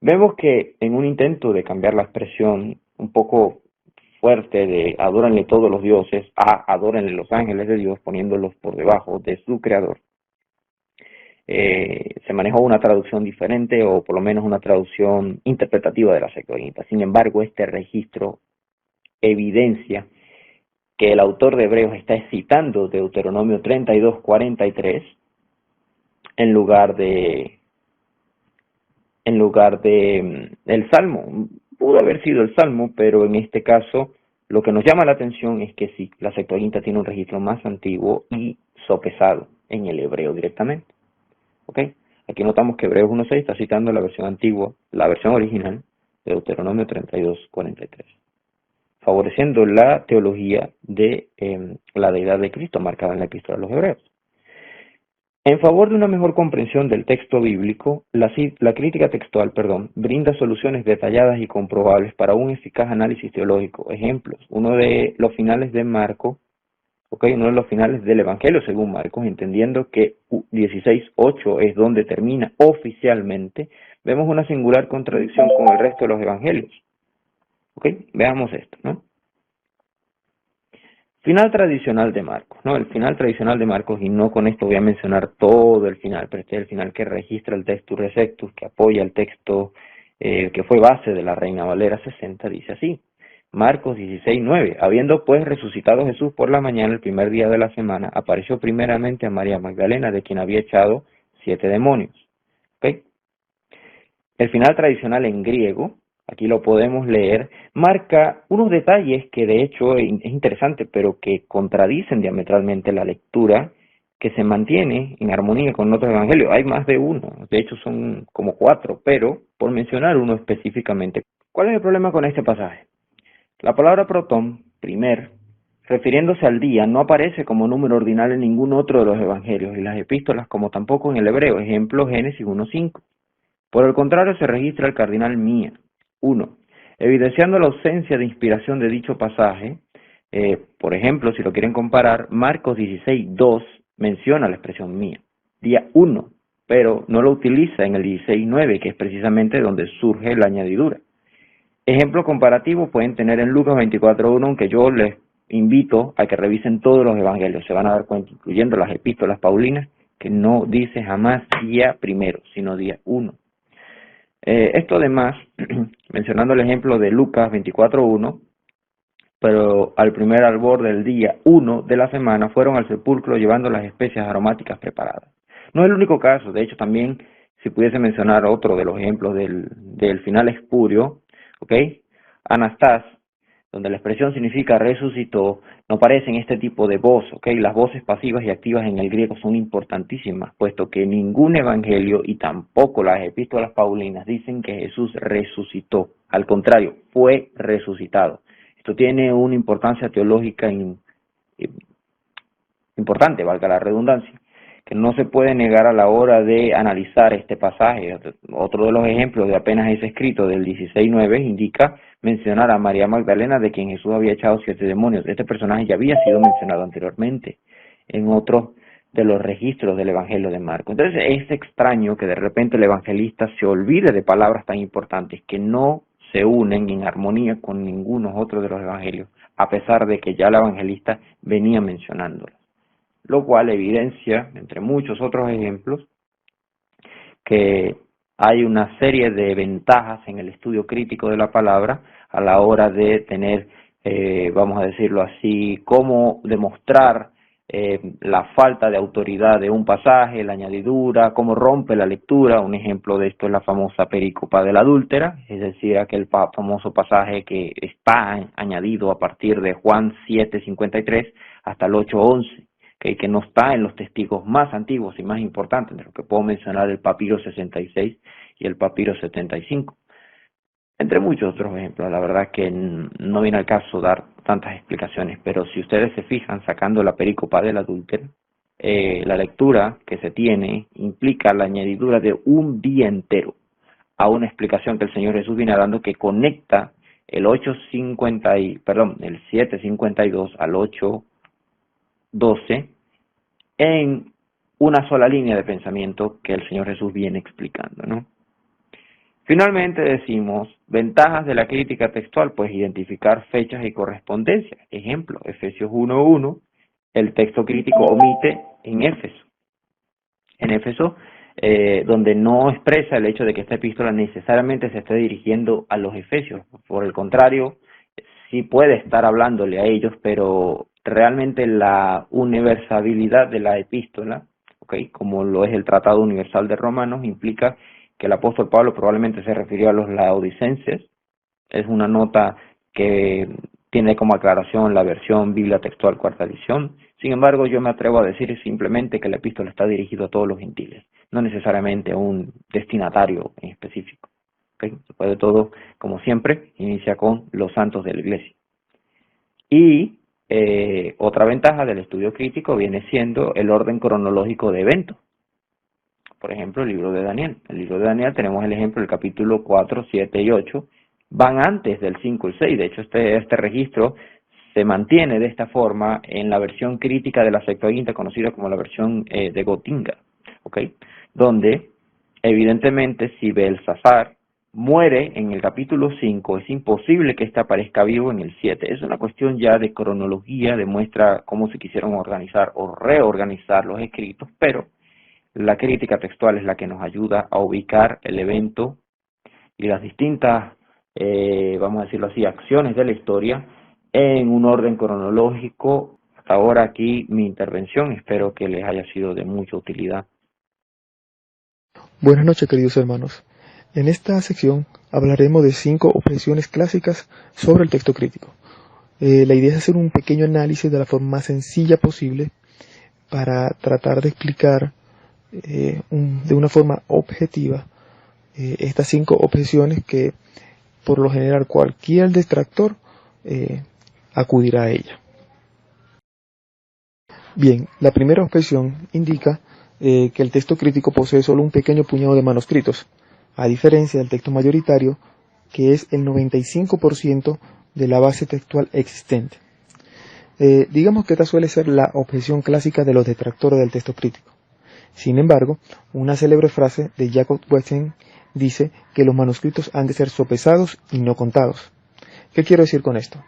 Vemos que en un intento de cambiar la expresión un poco fuerte de adórenle todos los dioses a adórenle los ángeles de Dios, poniéndolos por debajo de su creador, se manejó una traducción diferente o por lo menos una traducción interpretativa de la Septuaginta. Sin embargo, este registro evidencia que el autor de Hebreos está citando Deuteronomio 32:43 en lugar de el Salmo. Pudo haber sido el Salmo, pero en este caso lo que nos llama la atención es que sí, la Septuaginta tiene un registro más antiguo y sopesado en el hebreo directamente. ¿Ok? Aquí notamos que Hebreos 1:6 está citando la versión antigua, la versión original de Deuteronomio 32:43, favoreciendo la teología de la deidad de Cristo marcada en la epístola a los Hebreos. En favor de una mejor comprensión del texto bíblico, la crítica textual, brinda soluciones detalladas y comprobables para un eficaz análisis teológico. Ejemplos, uno de los finales de Marcos, uno de los finales del Evangelio según Marcos, entendiendo que 16:8 es donde termina oficialmente, vemos una singular contradicción con el resto de los evangelios. Veamos esto, ¿no? Final tradicional de Marcos, ¿no? El final tradicional de Marcos, y no con esto voy a mencionar todo el final, pero este es el final que registra el Textus Receptus, que apoya el texto que fue base de la Reina Valera 60, dice así: Marcos 16:9, habiendo pues resucitado Jesús por la mañana el primer día de la semana, apareció primeramente a María Magdalena, de quien había echado 7 demonios. ¿Okay? El final tradicional en griego, aquí lo podemos leer, marca unos detalles que de hecho es interesante, pero que contradicen diametralmente la lectura que se mantiene en armonía con otros evangelios. Hay más de uno, de hecho son como 4, pero por mencionar uno específicamente. ¿Cuál es el problema con este pasaje? La palabra protón, primer, refiriéndose al día, no aparece como número ordinal en ningún otro de los evangelios y las epístolas, como tampoco en el hebreo, ejemplo Génesis 1:5. Por el contrario, se registra el cardinal mía. 1. Evidenciando la ausencia de inspiración de dicho pasaje, por ejemplo, si lo quieren comparar, Marcos 16:2 menciona la expresión mía, día 1, pero no lo utiliza en el 16:9, que es precisamente donde surge la añadidura. Ejemplo comparativo pueden tener en Lucas 24:1, aunque yo les invito a que revisen todos los evangelios, se van a dar cuenta, incluyendo las epístolas paulinas, que no dice jamás día primero, sino día 1. Esto además, mencionando el ejemplo de Lucas 24:1, pero al primer albor del día 1 de la semana fueron al sepulcro llevando las especias aromáticas preparadas. No es el único caso, de hecho también, si pudiese mencionar otro de los ejemplos del final espurio, Anastás, donde la expresión significa resucitó, no aparece en este tipo de voz, Las voces pasivas y activas en el griego son importantísimas, puesto que ningún evangelio y tampoco las epístolas paulinas dicen que Jesús resucitó. Al contrario, fue resucitado. Esto tiene una importancia teológica importante, valga la redundancia, que no se puede negar a la hora de analizar este pasaje. Otro de los ejemplos de apenas ese escrito del 16:9 indica mencionar a María Magdalena, de quien Jesús había echado 7 demonios. Este personaje ya había sido mencionado anteriormente en otro de los registros del Evangelio de Marcos. Entonces es extraño que de repente el evangelista se olvide de palabras tan importantes que no se unen en armonía con ninguno otro de los evangelios, a pesar de que ya el evangelista venía mencionándolas. Lo cual evidencia, entre muchos otros ejemplos, que hay una serie de ventajas en el estudio crítico de la palabra a la hora de tener, vamos a decirlo así, cómo demostrar la falta de autoridad de un pasaje, la añadidura, cómo rompe la lectura. Un ejemplo de esto es la famosa pericopa de la adúltera, es decir, aquel famoso pasaje que está añadido a partir de Juan 7:53 hasta el 8:11. Que no está en los testigos más antiguos y más importantes, de lo que puedo mencionar el papiro 66 y el papiro 75. entre muchos otros ejemplos. La verdad que no viene al caso dar tantas explicaciones, pero si ustedes se fijan, sacando la perícopa del adúltero, la lectura que se tiene implica la añadidura de un día entero a una explicación que el Señor Jesús viene dando, que conecta el 7:52 al 8:12 en una sola línea de pensamiento que el Señor Jesús viene explicando, ¿no? Finalmente decimos, ventajas de la crítica textual, pues identificar fechas y correspondencia. Ejemplo, Efesios 1:1, el texto crítico omite en Éfeso. En Éfeso, donde no expresa el hecho de que esta epístola necesariamente se esté dirigiendo a los efesios. Por el contrario, sí puede estar hablándole a ellos, pero realmente la universalidad de la epístola, ¿okay?, como lo es el Tratado Universal de Romanos, implica que el apóstol Pablo probablemente se refirió a los laodicenses. Es una nota que tiene como aclaración la versión Biblia Textual Cuarta Edición. Sin embargo, yo me atrevo a decir simplemente que la epístola está dirigida a todos los gentiles, no necesariamente a un destinatario en específico. ¿Okay? Después de todo, como siempre, inicia con los santos de la iglesia. Y otra ventaja del estudio crítico viene siendo el orden cronológico de eventos. Por ejemplo, el libro de Daniel. El libro de Daniel tenemos el ejemplo del capítulo 4, 7 y 8. Van antes del 5 y 6. De hecho, este registro se mantiene de esta forma en la versión crítica de la Septuaginta, conocida como la versión de Gotinga, ¿okay?, donde evidentemente si Belsasar muere en el capítulo 5, es imposible que éste aparezca vivo en el 7. Es una cuestión ya de cronología, demuestra cómo se quisieron organizar o reorganizar los escritos, pero la crítica textual es la que nos ayuda a ubicar el evento y las distintas, vamos a decirlo así, acciones de la historia en un orden cronológico. Hasta ahora aquí mi intervención, espero que les haya sido de mucha utilidad. Buenas noches, queridos hermanos. En esta sección hablaremos de 5 objeciones clásicas sobre el texto crítico. La idea es hacer un pequeño análisis de la forma más sencilla posible para tratar de explicar de una forma objetiva estas 5 objeciones que por lo general cualquier detractor acudirá a ella. Bien, la primera objeción indica que el texto crítico posee solo un pequeño puñado de manuscritos, a diferencia del texto mayoritario, que es el 95% de la base textual existente. Digamos que esta suele ser la objeción clásica de los detractores del texto crítico. Sin embargo, una célebre frase de Jacob Wettstein dice que los manuscritos han de ser sopesados y no contados. ¿Qué quiero decir con esto?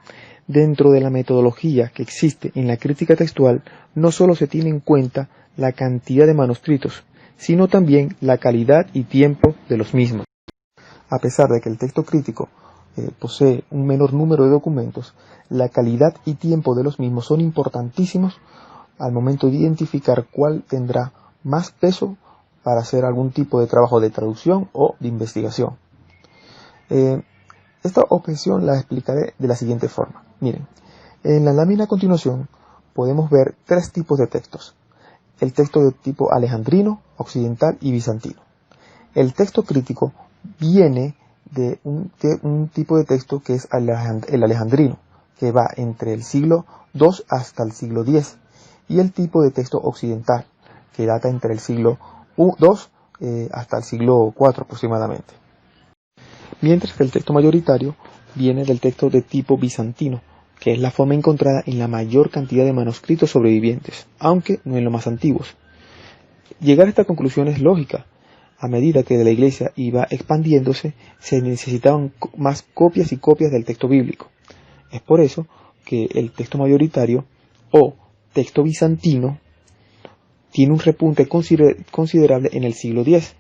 Dentro de la metodología que existe en la crítica textual, no solo se tiene en cuenta la cantidad de manuscritos, sino también la calidad y tiempo de los mismos. A pesar de que el texto crítico posee un menor número de documentos, la calidad y tiempo de los mismos son importantísimos al momento de identificar cuál tendrá más peso para hacer algún tipo de trabajo de traducción o de investigación. Esta objeción la explicaré de la siguiente forma. Miren, en la lámina a continuación podemos ver 3 tipos de textos. El texto de tipo alejandrino, occidental y bizantino. El texto crítico viene de un tipo de texto que es el alejandrino, que va entre el siglo II hasta el siglo X, y el tipo de texto occidental, que data entre el siglo II hasta el siglo IV aproximadamente. Mientras que el texto mayoritario viene del texto de tipo bizantino, que es la forma encontrada en la mayor cantidad de manuscritos sobrevivientes, aunque no en los más antiguos. Llegar a esta conclusión es lógica. A medida que la iglesia iba expandiéndose, se necesitaban más copias y copias del texto bíblico. Es por eso que el texto mayoritario o texto bizantino tiene un repunte considerable en el siglo X,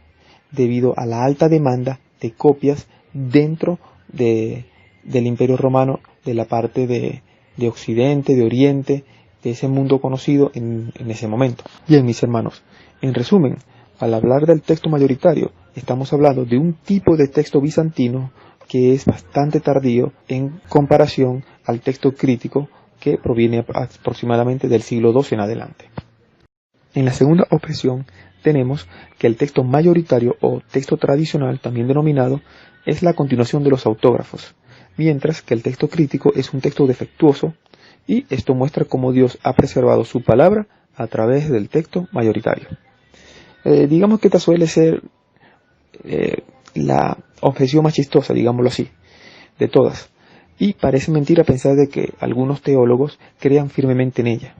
debido a la alta demanda de copias dentro del Imperio Romano, de la parte de Occidente, de Oriente, de ese mundo conocido en ese momento. Bien, mis hermanos, en resumen, al hablar del texto mayoritario, estamos hablando de un tipo de texto bizantino que es bastante tardío en comparación al texto crítico que proviene aproximadamente del siglo II en adelante. En la segunda objeción tenemos que el texto mayoritario o texto tradicional, también denominado, es la continuación de los autógrafos, mientras que el texto crítico es un texto defectuoso, y esto muestra cómo Dios ha preservado su palabra a través del texto mayoritario. Digamos que esta suele ser la objeción más chistosa, digámoslo así, de todas, y parece mentira pensar de que algunos teólogos crean firmemente en ella.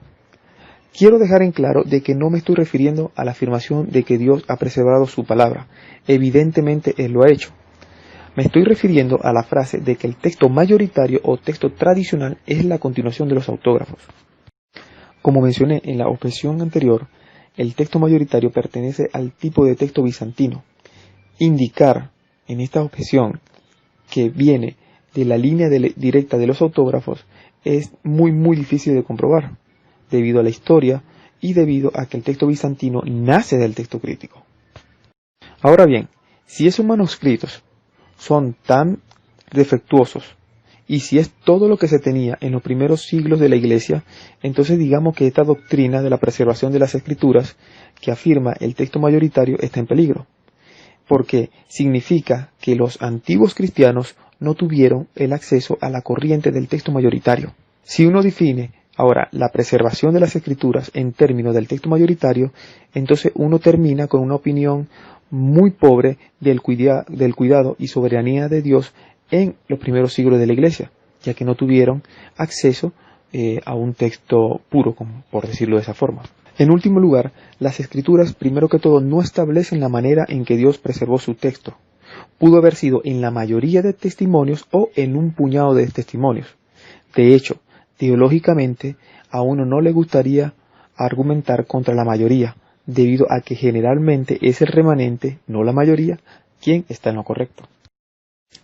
Quiero dejar en claro de que no me estoy refiriendo a la afirmación de que Dios ha preservado su palabra. Evidentemente Él lo ha hecho. Me estoy refiriendo a la frase de que el texto mayoritario o texto tradicional es la continuación de los autógrafos. Como mencioné en la objeción anterior, el texto mayoritario pertenece al tipo de texto bizantino. Indicar en esta objeción que viene de la línea directa de los autógrafos es muy difícil de comprobar, debido a la historia y debido a que el texto bizantino nace del texto crítico. Ahora bien, si esos manuscritos son tan defectuosos y si es todo lo que se tenía en los primeros siglos de la Iglesia, entonces digamos que esta doctrina de la preservación de las Escrituras que afirma el texto mayoritario está en peligro, porque significa que los antiguos cristianos no tuvieron el acceso a la corriente del texto mayoritario. Si uno define ahora la preservación de las Escrituras en términos del texto mayoritario, entonces uno termina con una opinión muy pobre del cuidado y soberanía de Dios en los primeros siglos de la Iglesia, ya que no tuvieron acceso a un texto puro, por decirlo de esa forma. En último lugar, las Escrituras, primero que todo, no establecen la manera en que Dios preservó su texto. Pudo haber sido en la mayoría de testimonios o en un puñado de testimonios. De hecho, teológicamente, a uno no le gustaría argumentar contra la mayoría, debido a que generalmente es el remanente, no la mayoría, quien está en lo correcto.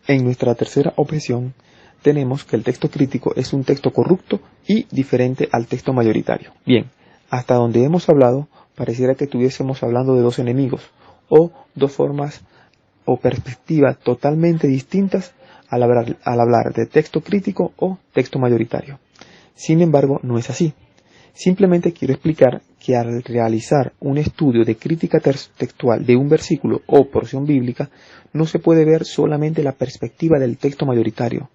En nuestra tercera objeción, tenemos que el texto crítico es un texto corrupto y diferente al texto mayoritario. Bien, hasta donde hemos hablado, pareciera que estuviésemos hablando de dos enemigos, o dos formas o perspectivas totalmente distintas al hablar de texto crítico o texto mayoritario. Sin embargo, no es así. Simplemente quiero explicar que al realizar un estudio de crítica textual de un versículo o porción bíblica, no se puede ver solamente la perspectiva del texto mayoritario,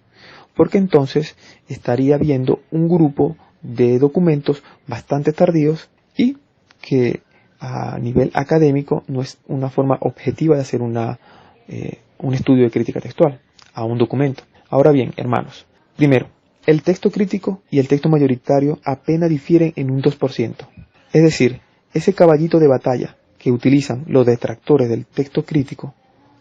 porque entonces estaría viendo un grupo de documentos bastante tardíos y que a nivel académico no es una forma objetiva de hacer un estudio de crítica textual a un documento. Ahora bien, hermanos, primero, el texto crítico y el texto mayoritario apenas difieren en un 2%. Es decir, ese caballito de batalla que utilizan los detractores del texto crítico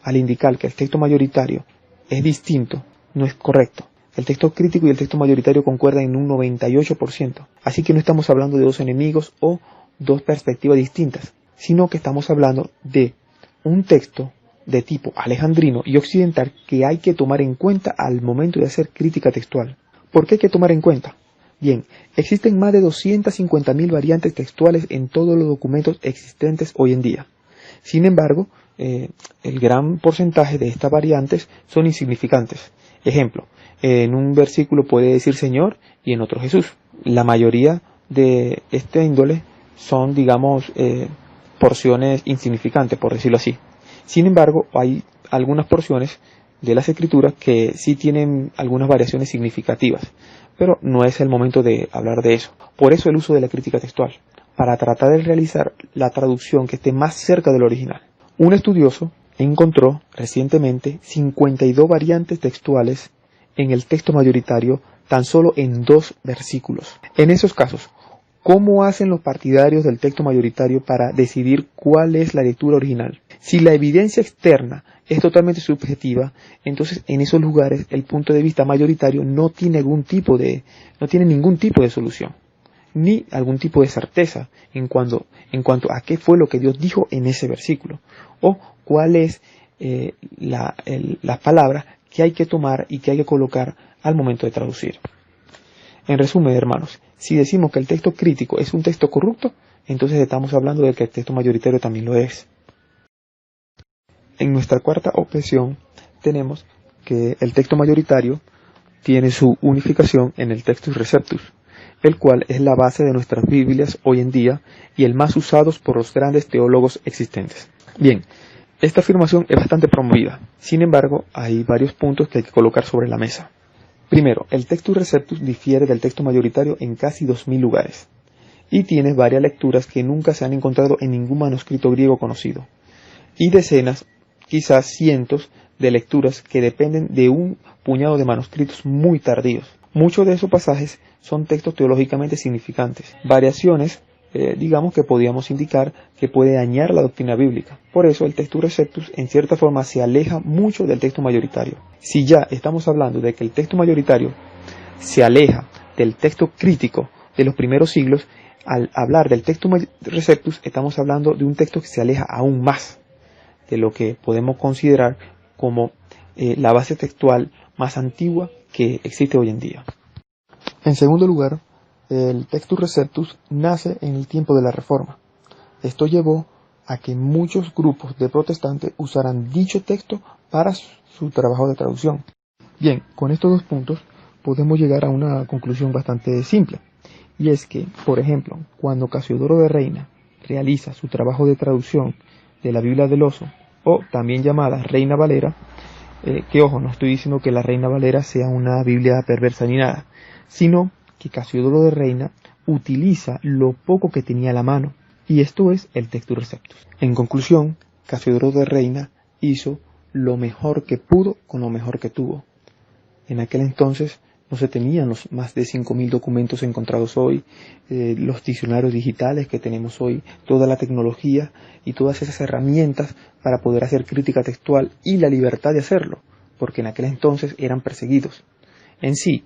al indicar que el texto mayoritario es distinto, no es correcto. El texto crítico y el texto mayoritario concuerdan en un 98%. Así que no estamos hablando de dos enemigos o dos perspectivas distintas, sino que estamos hablando de un texto de tipo alejandrino y occidental que hay que tomar en cuenta al momento de hacer crítica textual. ¿Por qué hay que tomar en cuenta? Bien, existen más de 250.000 variantes textuales en todos los documentos existentes hoy en día. Sin embargo, el gran porcentaje de estas variantes son insignificantes. Ejemplo, en un versículo puede decir Señor y en otro Jesús. La mayoría de este índole son, digamos, porciones insignificantes, por decirlo así. Sin embargo, hay algunas porciones de las Escrituras que sí tienen algunas variaciones significativas, pero no es el momento de hablar de eso. Por eso el uso de la crítica textual, para tratar de realizar la traducción que esté más cerca del original. Un estudioso encontró recientemente 52 variantes textuales en el texto mayoritario tan solo en 2 versículos. En esos casos, ¿cómo hacen los partidarios del texto mayoritario para decidir cuál es la lectura original? Si la evidencia externa es totalmente subjetiva, entonces en esos lugares el punto de vista mayoritario no tiene ningún tipo de solución, ni algún tipo de certeza en cuanto a qué fue lo que Dios dijo en ese versículo, o cuál es la palabra que hay que tomar y que hay que colocar al momento de traducir. En resumen, hermanos, si decimos que el texto crítico es un texto corrupto, entonces estamos hablando de que el texto mayoritario también lo es. En nuestra cuarta objeción tenemos que el texto mayoritario tiene su unificación en el Textus Receptus, el cual es la base de nuestras Biblias hoy en día y el más usado por los grandes teólogos existentes. Bien, esta afirmación es bastante promovida. Sin embargo, hay varios puntos que hay que colocar sobre la mesa. Primero, el Textus Receptus difiere del texto mayoritario en casi 2000 lugares y tiene varias lecturas que nunca se han encontrado en ningún manuscrito griego conocido, y decenas, quizás cientos, de lecturas que dependen de un puñado de manuscritos muy tardíos. Muchos de esos pasajes son textos teológicamente significantes, variaciones, digamos que podríamos indicar que puede dañar la doctrina bíblica. Por eso el Textus Receptus en cierta forma se aleja mucho del texto mayoritario. Si ya estamos hablando de que el texto mayoritario se aleja del texto crítico de los primeros siglos, al hablar del Textus Receptus estamos hablando de un texto que se aleja aún más de lo que podemos considerar como la base textual más antigua que existe hoy en día. En segundo lugar, el Textus Receptus nace en el tiempo de la Reforma. Esto llevó a que muchos grupos de protestantes usaran dicho texto para su trabajo de traducción. Bien, con estos dos puntos podemos llegar a una conclusión bastante simple, y es que, por ejemplo, cuando Casiodoro de Reina realiza su trabajo de traducción de la Biblia del Oso, o también llamada Reina Valera, que ojo, no estoy diciendo que la Reina Valera sea una Biblia perversa ni nada, sino que Casiodoro de Reina utiliza lo poco que tenía a la mano, y esto es el Textus Receptus. En conclusión, Casiodoro de Reina hizo lo mejor que pudo con lo mejor que tuvo. En aquel entonces no se tenían los más de 5000 documentos encontrados hoy, los diccionarios digitales que tenemos hoy, toda la tecnología y todas esas herramientas para poder hacer crítica textual y la libertad de hacerlo, porque en aquel entonces eran perseguidos. En sí,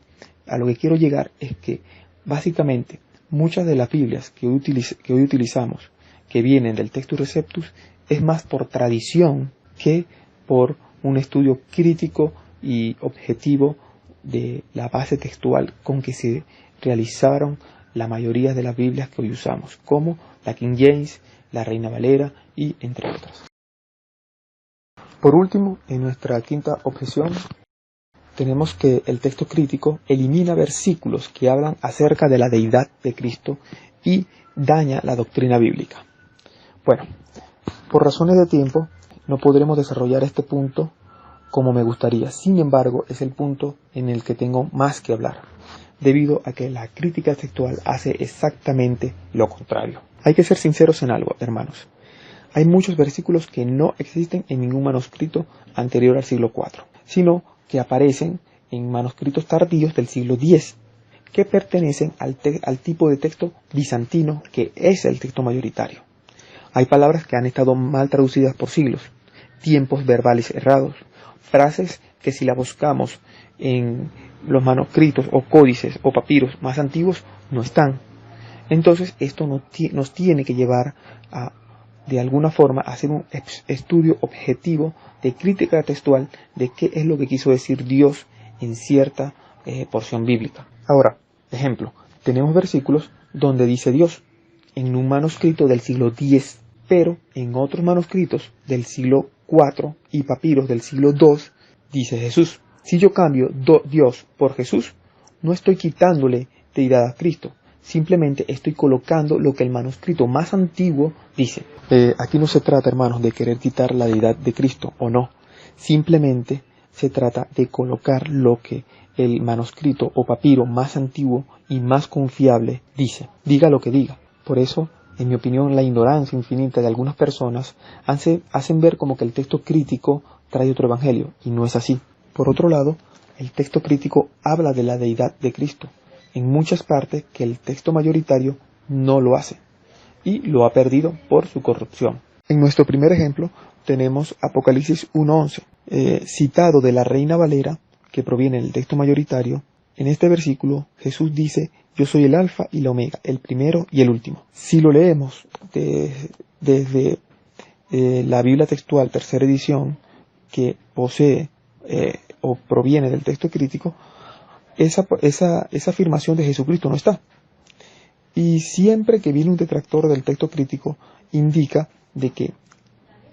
a lo que quiero llegar es que básicamente muchas de las Biblias que hoy utilizamos, que vienen del Textus Receptus, es más por tradición que por un estudio crítico y objetivo de la base textual con que se realizaron la mayoría de las Biblias que hoy usamos, como la King James, la Reina Valera y entre otras. Por último, en nuestra quinta objeción, tenemos que el texto crítico elimina versículos que hablan acerca de la deidad de Cristo y daña la doctrina bíblica. Bueno, por razones de tiempo no podremos desarrollar este punto como me gustaría. Sin embargo, es el punto en el que tengo más que hablar, debido a que la crítica textual hace exactamente lo contrario. Hay que ser sinceros en algo, hermanos. Hay muchos versículos que no existen en ningún manuscrito anterior al siglo IV, sino que aparecen en manuscritos tardíos del siglo X, que pertenecen al tipo de texto bizantino, que es el texto mayoritario. Hay palabras que han estado mal traducidas por siglos, tiempos verbales errados, frases que si las buscamos en los manuscritos o códices o papiros más antiguos no están. Entonces esto nos tiene que llevar a, de alguna forma, a hacer un estudio objetivo de crítica textual de qué es lo que quiso decir Dios en cierta porción bíblica. Ahora, ejemplo, tenemos versículos donde dice Dios en un manuscrito del siglo X, pero en otros manuscritos del siglo IV y papiros del siglo II dice Jesús. Si yo cambio Dios por Jesús, no estoy quitándole deidad a Cristo, simplemente estoy colocando lo que el manuscrito más antiguo dice. Aquí no se trata, hermanos, de querer quitar la deidad de Cristo o no, simplemente se trata de colocar lo que el manuscrito o papiro más antiguo y más confiable dice, diga lo que diga. Por eso, en mi opinión, la ignorancia infinita de algunas personas hacen ver como que el texto crítico trae otro evangelio, y no es así. Por otro lado, el texto crítico habla de la deidad de Cristo en muchas partes que el texto mayoritario no lo hace, y lo ha perdido por su corrupción. En nuestro primer ejemplo tenemos Apocalipsis 1:11, citado de la Reina Valera, que proviene del texto mayoritario. En este versículo Jesús dice: yo soy el alfa y la omega, el primero y el último. Si lo leemos desde la Biblia textual, tercera edición, que posee o proviene del texto crítico, esa afirmación de Jesucristo no está. Y siempre que viene un detractor del texto crítico, indica de que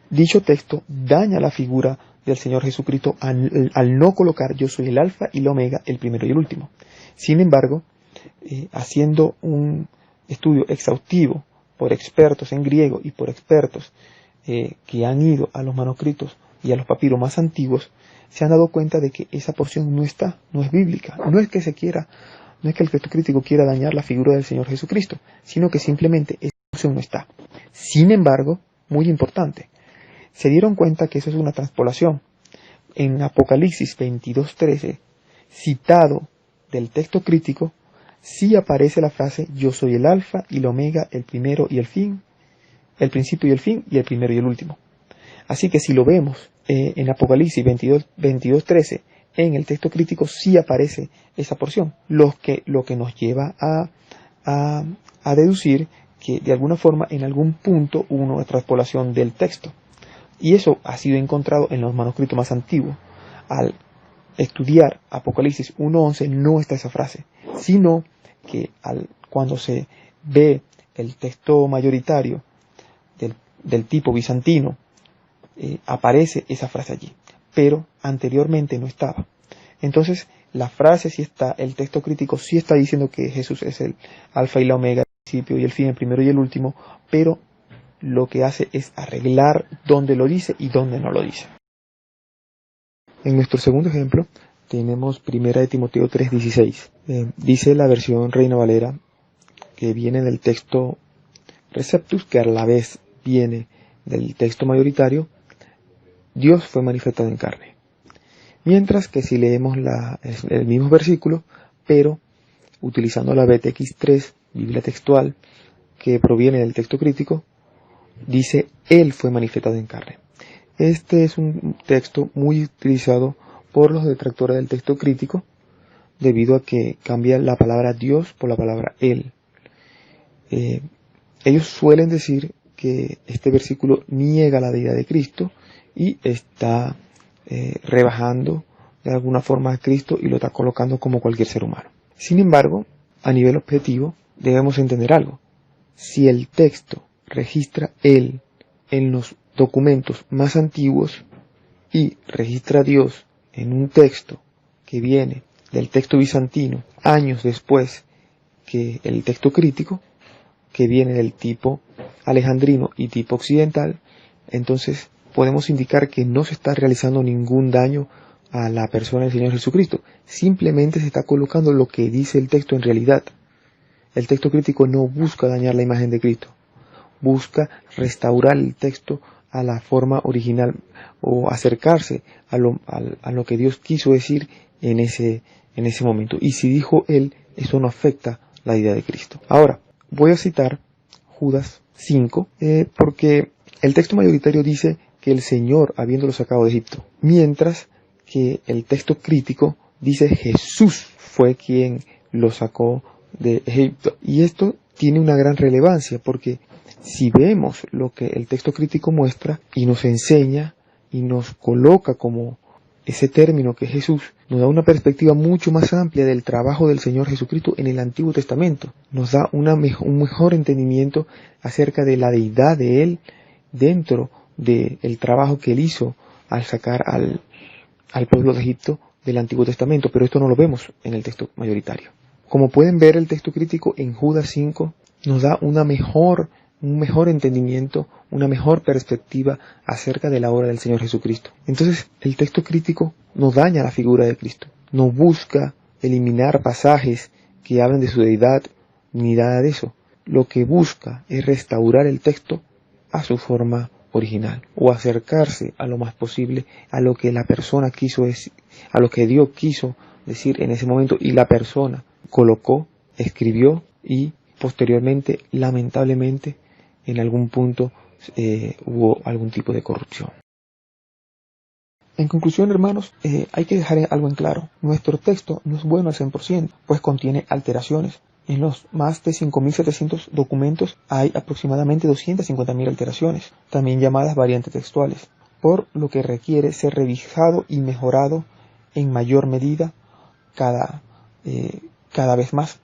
dicho texto daña la figura del Señor Jesucristo al no colocar yo soy el alfa y la omega, el primero y el último. Sin embargo, haciendo un estudio exhaustivo por expertos en griego y por expertos que han ido a los manuscritos y a los papiros más antiguos, se han dado cuenta de que esa porción no es bíblica. No es que el texto crítico quiera dañar la figura del Señor Jesucristo, sino que simplemente esa porción no está. Sin embargo, muy importante, se dieron cuenta que eso es una transpolación. En Apocalipsis 22:13, citado del texto crítico, sí aparece la frase: yo soy el alfa y el omega, el primero y el fin, el principio y el fin, y el primero y el último. Así que si lo vemos en Apocalipsis 22:13, en el texto crítico sí aparece esa porción, lo que nos lleva a deducir que de alguna forma en algún punto hubo una transpolación del texto. Y eso ha sido encontrado en los manuscritos más antiguos. Al estudiar Apocalipsis 1:11 no está esa frase, sino que cuando se ve el texto mayoritario del tipo bizantino, aparece esa frase allí, pero anteriormente no estaba. Entonces la frase sí está, el texto crítico sí está diciendo que Jesús es el alfa y la omega, el principio y el fin, el primero y el último, pero lo que hace es arreglar dónde lo dice y dónde no lo dice. En nuestro segundo ejemplo tenemos 1 de Timoteo 3:16. Dice la versión Reina Valera, que viene del texto Receptus, que a la vez viene del texto mayoritario: Dios fue manifestado en carne. Mientras que si leemos el mismo versículo, pero utilizando la BTX3, Biblia textual, que proviene del texto crítico, dice: Él fue manifestado en carne. Este es un texto muy utilizado por los detractores del texto crítico, debido a que cambia la palabra Dios por la palabra Él. Ellos suelen decir que este versículo niega la deidad de Cristo y está rebajando de alguna forma a Cristo y lo está colocando como cualquier ser humano. Sin embargo, a nivel objetivo, debemos entender algo. Si el texto registra Él en los documentos más antiguos y registra a Dios en un texto que viene del texto bizantino años después que el texto crítico, que viene del tipo alejandrino y tipo occidental, entonces podemos indicar que no se está realizando ningún daño a la persona del Señor Jesucristo. Simplemente se está colocando lo que dice el texto en realidad. El texto crítico no busca dañar la imagen de Cristo, busca restaurar el texto a la forma original o acercarse a lo que Dios quiso decir en ese momento. Y si dijo Él, eso no afecta la idea de Cristo. Ahora, voy a citar Judas 5, porque el texto mayoritario dice que el Señor habiéndolo sacado de Egipto, mientras que el texto crítico dice Jesús fue quien lo sacó de Egipto. Y esto tiene una gran relevancia, porque si vemos lo que el texto crítico muestra y nos enseña y nos coloca como ese término que es Jesús, nos da una perspectiva mucho más amplia del trabajo del Señor Jesucristo en el Antiguo Testamento. Nos da un mejor entendimiento acerca de la deidad de Él dentro del trabajo que Él hizo al sacar al pueblo de Egipto del Antiguo Testamento, pero esto no lo vemos en el texto mayoritario. Como pueden ver, el texto crítico en Judas 5 nos da un mejor entendimiento, una mejor perspectiva acerca de la obra del Señor Jesucristo. Entonces, el texto crítico no daña la figura de Cristo, no busca eliminar pasajes que hablan de su deidad, ni nada de eso. Lo que busca es restaurar el texto a su forma original, o acercarse a lo más posible a lo que la persona quiso decir, a lo que Dios quiso decir en ese momento, y la persona colocó, escribió, y posteriormente, lamentablemente, en algún punto hubo algún tipo de corrupción. En conclusión, hermanos, hay que dejar algo en claro. Nuestro texto no es bueno al 100%, pues contiene alteraciones. En los más de 5.700 documentos hay aproximadamente 250.000 alteraciones, también llamadas variantes textuales, por lo que requiere ser revisado y mejorado en mayor medida cada vez más.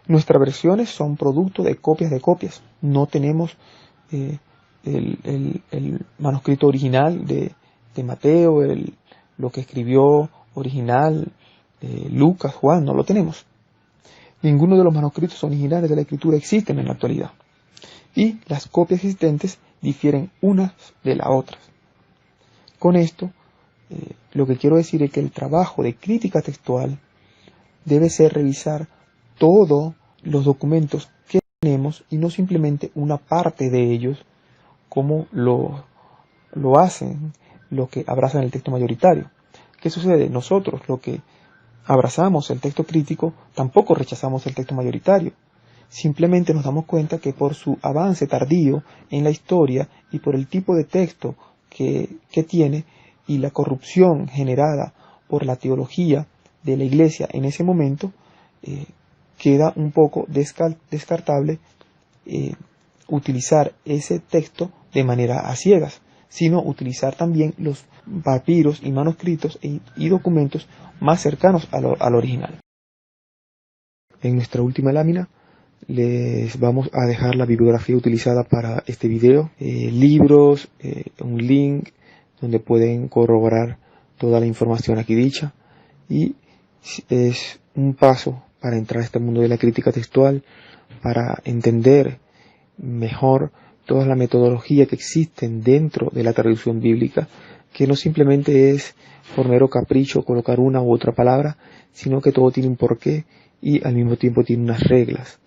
Nuestras versiones son producto de copias. No tenemos el manuscrito original de Mateo, lo que escribió original Lucas, Juan, no lo tenemos. Ninguno de los manuscritos originales de la escritura existen en la actualidad, y las copias existentes difieren unas de las otras. Con esto, lo que quiero decir es que el trabajo de crítica textual debe ser revisar todos los documentos que tenemos y no simplemente una parte de ellos, como lo hacen los que abrazan el texto mayoritario. ¿Qué sucede? Nosotros, los que abrazamos el texto crítico, tampoco rechazamos el texto mayoritario. Simplemente nos damos cuenta que por su avance tardío en la historia y por el tipo de texto que tiene y la corrupción generada por la teología de la Iglesia en ese momento, queda un poco descartable utilizar ese texto de manera a ciegas, sino utilizar también los papiros y manuscritos y documentos más cercanos al original. En nuestra última lámina les vamos a dejar la bibliografía utilizada para este video, libros, un link donde pueden corroborar toda la información aquí dicha, y es un paso para entrar a este mundo de la crítica textual, para entender mejor toda la metodología que existen dentro de la traducción bíblica, que no simplemente es por mero capricho colocar una u otra palabra, sino que todo tiene un porqué y al mismo tiempo tiene unas reglas.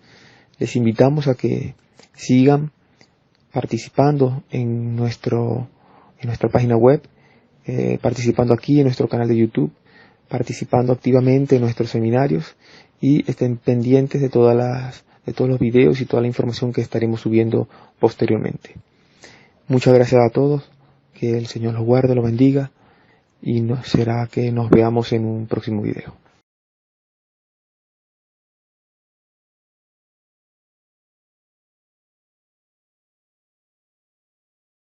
Les invitamos a que sigan participando en nuestra página web, participando aquí en nuestro canal de YouTube, participando activamente en nuestros seminarios, y estén pendientes de todos los videos y toda la información que estaremos subiendo posteriormente. Muchas gracias a todos, que el Señor los guarde, los bendiga, y será que nos veamos en un próximo video.